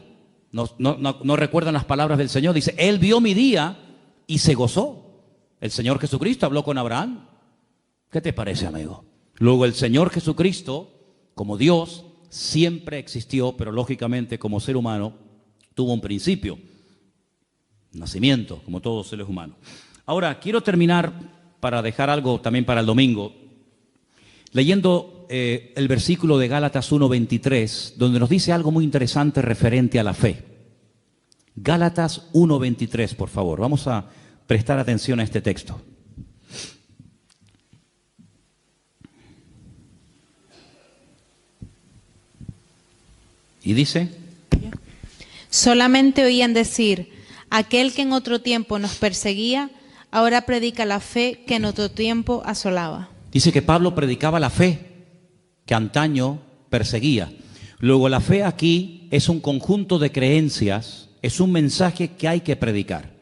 No recuerdan las palabras del Señor. Dice, Él vio mi día y se gozó. El Señor Jesucristo habló con Abraham. ¿Qué te parece, amigo? Luego el Señor Jesucristo, como Dios, siempre existió, pero lógicamente como ser humano tuvo un principio, nacimiento, como todos los seres humanos. Ahora, quiero terminar para dejar algo también para el domingo, leyendo el versículo de Gálatas 1:23, donde nos dice algo muy interesante referente a la fe. Gálatas 1:23, por favor. Vamos a prestar atención a este texto. Y dice: solamente oían decir, aquel que en otro tiempo nos perseguía, ahora predica la fe que en otro tiempo asolaba. Dice que Pablo predicaba la fe que antaño perseguía. Luego la fe aquí es un conjunto de creencias, es un mensaje que hay que predicar.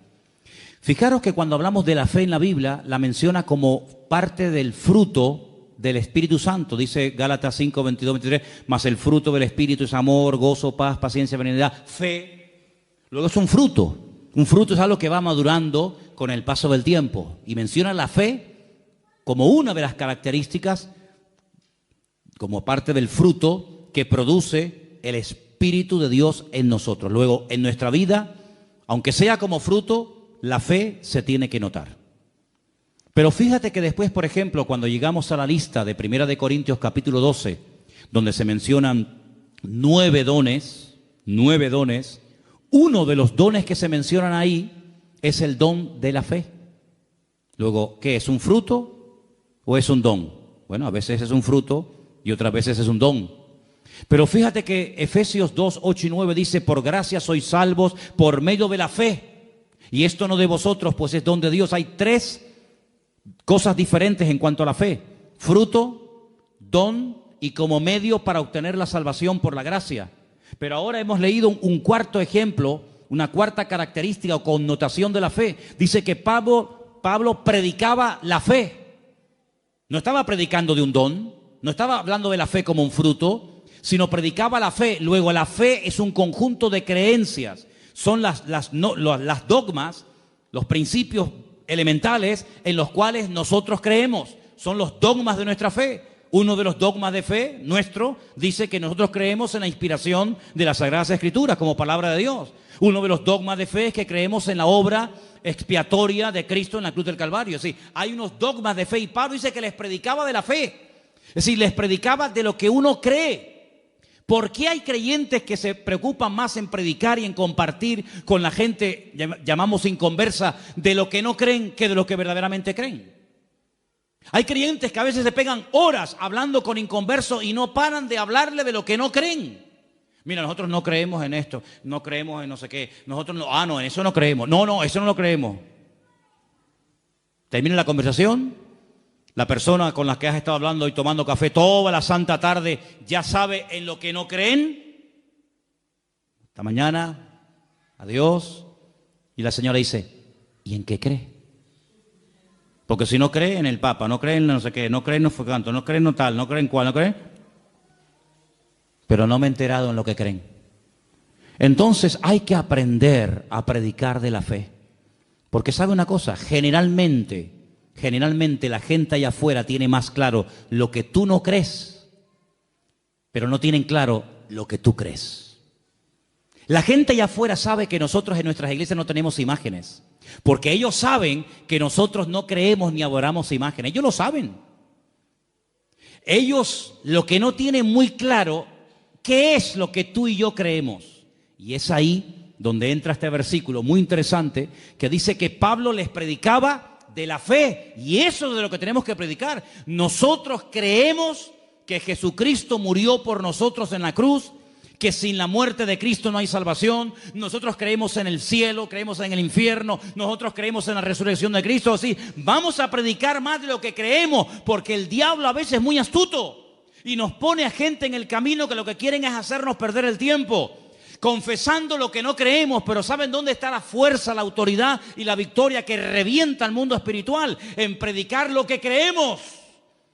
Fijaros que cuando hablamos de la fe en la Biblia, la menciona como parte del fruto del Espíritu Santo. Dice Gálatas 5, 22, 23, mas el fruto del Espíritu es amor, gozo, paz, paciencia, benignidad, fe. Luego es un fruto. Un fruto es algo que va madurando con el paso del tiempo. Y menciona la fe como una de las características, como parte del fruto que produce el Espíritu de Dios en nosotros. Luego, en nuestra vida, aunque sea como fruto, la fe se tiene que notar. Pero fíjate que después, por ejemplo, cuando llegamos a la lista de 1 de Corintios capítulo 12, donde se mencionan 9 dones, uno de los dones que se mencionan ahí es el don de la fe. Luego, ¿qué es? ¿Un fruto o es un don? Bueno, a veces es un fruto y otras veces es un don. Pero fíjate que Efesios 2, 8 y 9 dice, por gracia sois salvos por medio de la fe. Y esto no de vosotros, pues es don de Dios. Hay 3 cosas diferentes en cuanto a la fe: fruto, don y como medio para obtener la salvación por la gracia. Pero ahora hemos leído un cuarto ejemplo, una cuarta característica o connotación de la fe. Dice que Pablo predicaba la fe. No estaba predicando de un don, no estaba hablando de la fe como un fruto, sino predicaba la fe. Luego la fe es un conjunto de creencias. Son las dogmas, los principios elementales en los cuales nosotros creemos. Son los dogmas de nuestra fe. Uno de los dogmas de fe nuestro dice que nosotros creemos en la inspiración de las Sagradas Escrituras como palabra de Dios. Uno de los dogmas de fe es que creemos en la obra expiatoria de Cristo en la cruz del Calvario. Es decir, hay unos dogmas de fe y Pablo dice que les predicaba de la fe. Es decir, les predicaba de lo que uno cree. ¿Por qué hay creyentes que se preocupan más en predicar y en compartir con la gente, llamamos inconversa, de lo que no creen que de lo que verdaderamente creen? Hay creyentes que a veces se pegan horas hablando con inconversos y no paran de hablarle de lo que no creen. Mira, nosotros no creemos en esto, no creemos en no sé qué, nosotros no, en eso no creemos, no, eso no lo creemos. Termina la conversación, la persona con la que has estado hablando y tomando café toda la santa tarde ya sabe en lo que no creen. Hasta mañana, adiós. Y la señora dice, ¿y en qué cree? Porque si no cree en el Papa, no cree en no sé qué, no cree en no fue canto, no cree en no tal, no cree en cuál, no cree. Pero no me he enterado en lo que creen. Entonces hay que aprender a predicar de la fe. Porque sabe una cosa, generalmente la gente allá afuera tiene más claro lo que tú no crees, pero no tienen claro lo que tú crees. La gente allá afuera sabe que nosotros en nuestras iglesias no tenemos imágenes, porque ellos saben que nosotros no creemos ni adoramos imágenes. Ellos lo saben. Ellos lo que no tienen muy claro, ¿qué es lo que tú y yo creemos? Y es ahí donde entra este versículo muy interesante que dice que Pablo les predicaba de la fe, y eso es de lo que tenemos que predicar. Nosotros creemos que Jesucristo murió por nosotros en la cruz, que sin la muerte de Cristo no hay salvación. Nosotros creemos en el cielo, creemos en el infierno, nosotros creemos en la resurrección de Cristo. Así, vamos a predicar más de lo que creemos, porque el diablo a veces es muy astuto y nos pone a gente en el camino que lo que quieren es hacernos perder el tiempo, confesando lo que no creemos. Pero ¿saben dónde está la fuerza, la autoridad y la victoria que revienta el mundo espiritual? En predicar lo que creemos.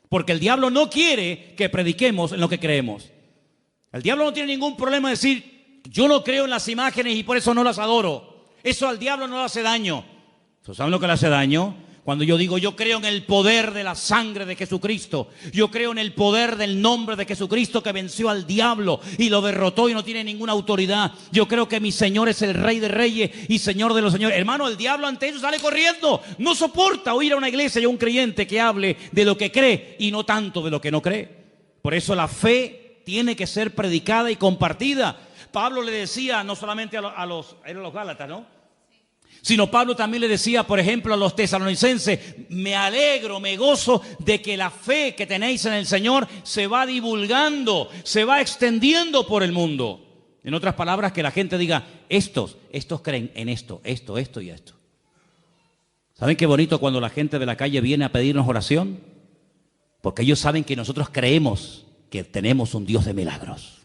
Porque el diablo no quiere que prediquemos en lo que creemos. El diablo no tiene ningún problema en decir, yo no creo en las imágenes y por eso no las adoro. Eso al diablo no le hace daño. ¿Saben lo que le hace daño? Cuando yo digo, yo creo en el poder de la sangre de Jesucristo, yo creo en el poder del nombre de Jesucristo que venció al diablo y lo derrotó y no tiene ninguna autoridad. Yo creo que mi Señor es el Rey de Reyes y Señor de los Señores. Hermano, el diablo ante eso sale corriendo. No soporta oír a una iglesia y a un creyente que hable de lo que cree y no tanto de lo que no cree. Por eso la fe tiene que ser predicada y compartida. Pablo le decía no solamente a los Gálatas, ¿no? Sino Pablo también le decía, por ejemplo, a los tesalonicenses, me alegro, me gozo de que la fe que tenéis en el Señor se va divulgando, se va extendiendo por el mundo. En otras palabras, que la gente diga, estos creen en esto y esto. ¿Saben qué bonito cuando la gente de la calle viene a pedirnos oración? Porque ellos saben que nosotros creemos que tenemos un Dios de milagros.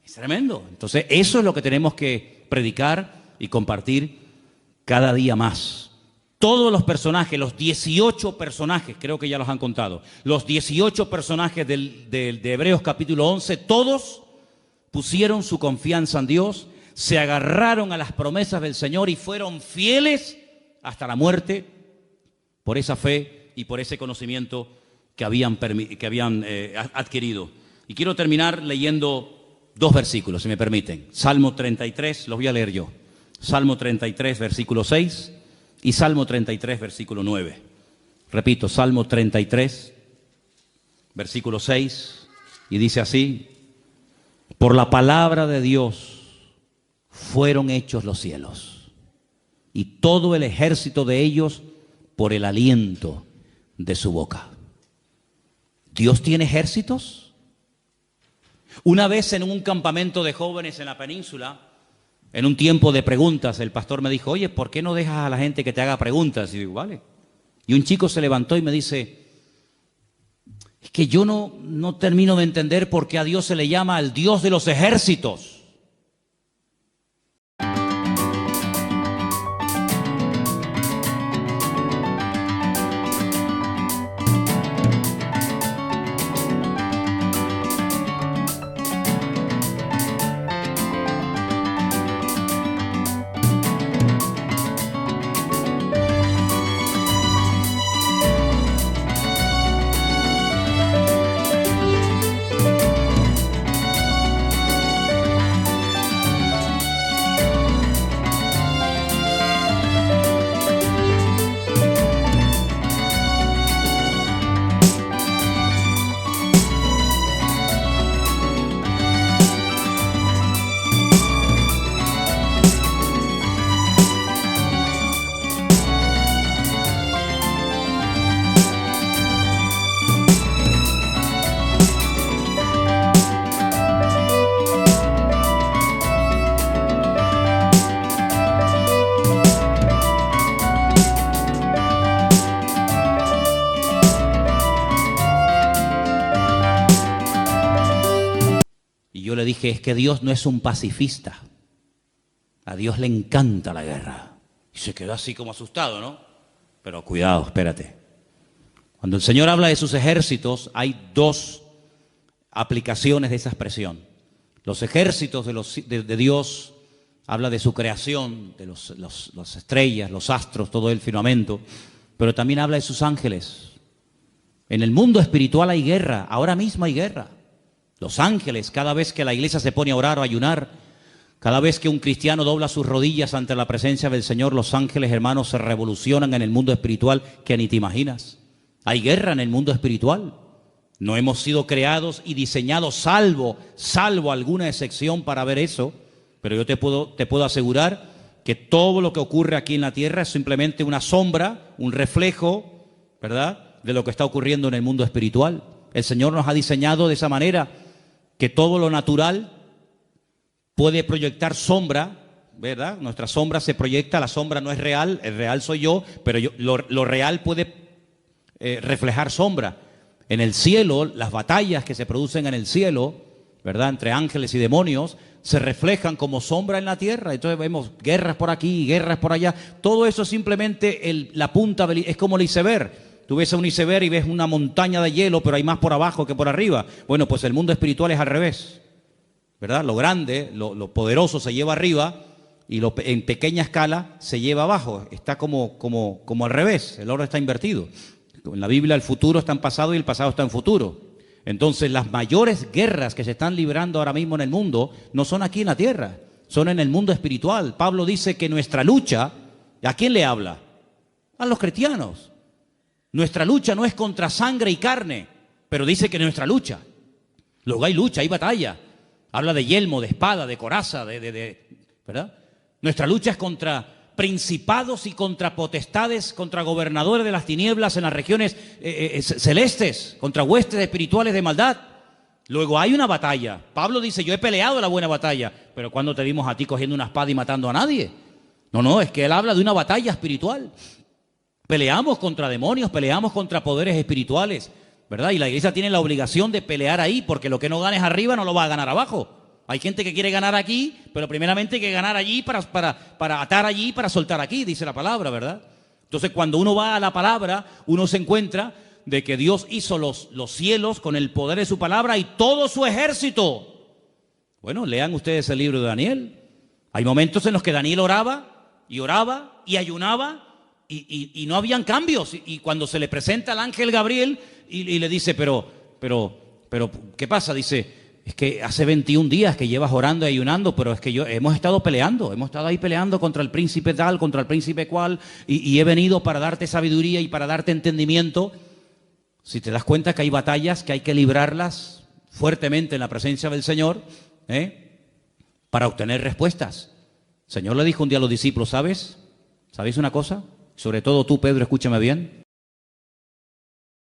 Es tremendo. Entonces, eso es lo que tenemos que predicar y compartir cada día más. Todos los personajes, los 18 personajes, creo que ya los han contado, los 18 personajes de Hebreos capítulo 11, todos pusieron su confianza en Dios, se agarraron a las promesas del Señor y fueron fieles hasta la muerte por esa fe y por ese conocimiento que habían adquirido. Y quiero terminar leyendo dos versículos, si me permiten. Salmo 33, los voy a leer yo. Salmo 33, versículo 6 y Salmo 33, versículo 9. Repito, Salmo 33, versículo 6, y dice así: por la palabra de Dios fueron hechos los cielos, y todo el ejército de ellos por el aliento de su boca. ¿Dios tiene ejércitos? Una vez en un campamento de jóvenes en la península, en un tiempo de preguntas, el pastor me dijo, oye, ¿por qué no dejas a la gente que te haga preguntas? Y digo, vale. Y un chico se levantó y me dice, es que yo no termino de entender por qué a Dios se le llama el Dios de los ejércitos. Yo le dije, es que Dios no es un pacifista. A Dios le encanta la guerra. Y se quedó así como asustado, ¿no? Pero cuidado, espérate. Cuando el Señor habla de sus ejércitos, hay dos aplicaciones de esa expresión. Los ejércitos de Dios, habla de su creación, de las estrellas, los astros, todo el firmamento, pero también habla de sus ángeles. En el mundo espiritual hay guerra, ahora mismo hay guerra. Los ángeles, cada vez que la iglesia se pone a orar o a ayunar, cada vez que un cristiano dobla sus rodillas ante la presencia del Señor, los ángeles, hermanos, se revolucionan en el mundo espiritual que ni te imaginas. Hay guerra en el mundo espiritual. No hemos sido creados y diseñados salvo alguna excepción para ver eso, pero yo te puedo asegurar que todo lo que ocurre aquí en la tierra es simplemente una sombra, un reflejo, ¿verdad?, de lo que está ocurriendo en el mundo espiritual. El Señor nos ha diseñado de esa manera que todo lo natural puede proyectar sombra, ¿verdad? Nuestra sombra se proyecta, la sombra no es real, el real soy yo, pero lo real puede reflejar sombra. En el cielo, las batallas que se producen en el cielo, ¿verdad?, entre ángeles y demonios, se reflejan como sombra en la tierra. Entonces vemos guerras por aquí, guerras por allá. Todo eso es simplemente la punta, es como el iceberg. Tú ves a un iceberg y ves una montaña de hielo, pero hay más por abajo que por arriba. Bueno, pues el mundo espiritual es al revés, ¿verdad? Lo grande, lo poderoso se lleva arriba y en pequeña escala se lleva abajo. Está como al revés, el orden está invertido. En la Biblia el futuro está en pasado y el pasado está en futuro. Entonces las mayores guerras que se están librando ahora mismo en el mundo no son aquí en la tierra, son en el mundo espiritual. Pablo dice que nuestra lucha, ¿a quién le habla? A los cristianos. Nuestra lucha no es contra sangre y carne, pero dice que nuestra lucha. Luego hay lucha, hay batalla. Habla de yelmo, de espada, de coraza, ¿verdad? Nuestra lucha es contra principados y contra potestades, contra gobernadores de las tinieblas en las regiones celestes, contra huestes espirituales de maldad. Luego hay una batalla. Pablo dice, yo he peleado la buena batalla, pero ¿cuándo te vimos a ti cogiendo una espada y matando a nadie? No, es que él habla de una batalla espiritual. Peleamos contra demonios, peleamos contra poderes espirituales, ¿verdad? Y la iglesia tiene la obligación de pelear ahí, porque lo que no ganes arriba no lo va a ganar abajo. Hay gente que quiere ganar aquí, pero primeramente hay que ganar allí para atar allí, para soltar aquí, dice la palabra, ¿verdad? Entonces cuando uno va a la palabra, uno se encuentra de que Dios hizo los cielos con el poder de su palabra y todo su ejército. Bueno, lean ustedes el libro de Daniel. Hay momentos en los que Daniel oraba y ayunaba, y no habían cambios, y cuando se le presenta al ángel Gabriel y le dice, pero, ¿qué pasa? Dice, es que hace 21 días que llevas orando y ayunando, pero es que hemos estado ahí peleando contra el príncipe tal, contra el príncipe cual, y he venido para darte sabiduría y para darte entendimiento. Si te das cuenta que hay batallas que hay que librarlas fuertemente en la presencia del Señor, para obtener respuestas. El Señor le dijo un día a los discípulos, ¿sabéis una cosa? Sobre todo tú, Pedro, escúchame bien.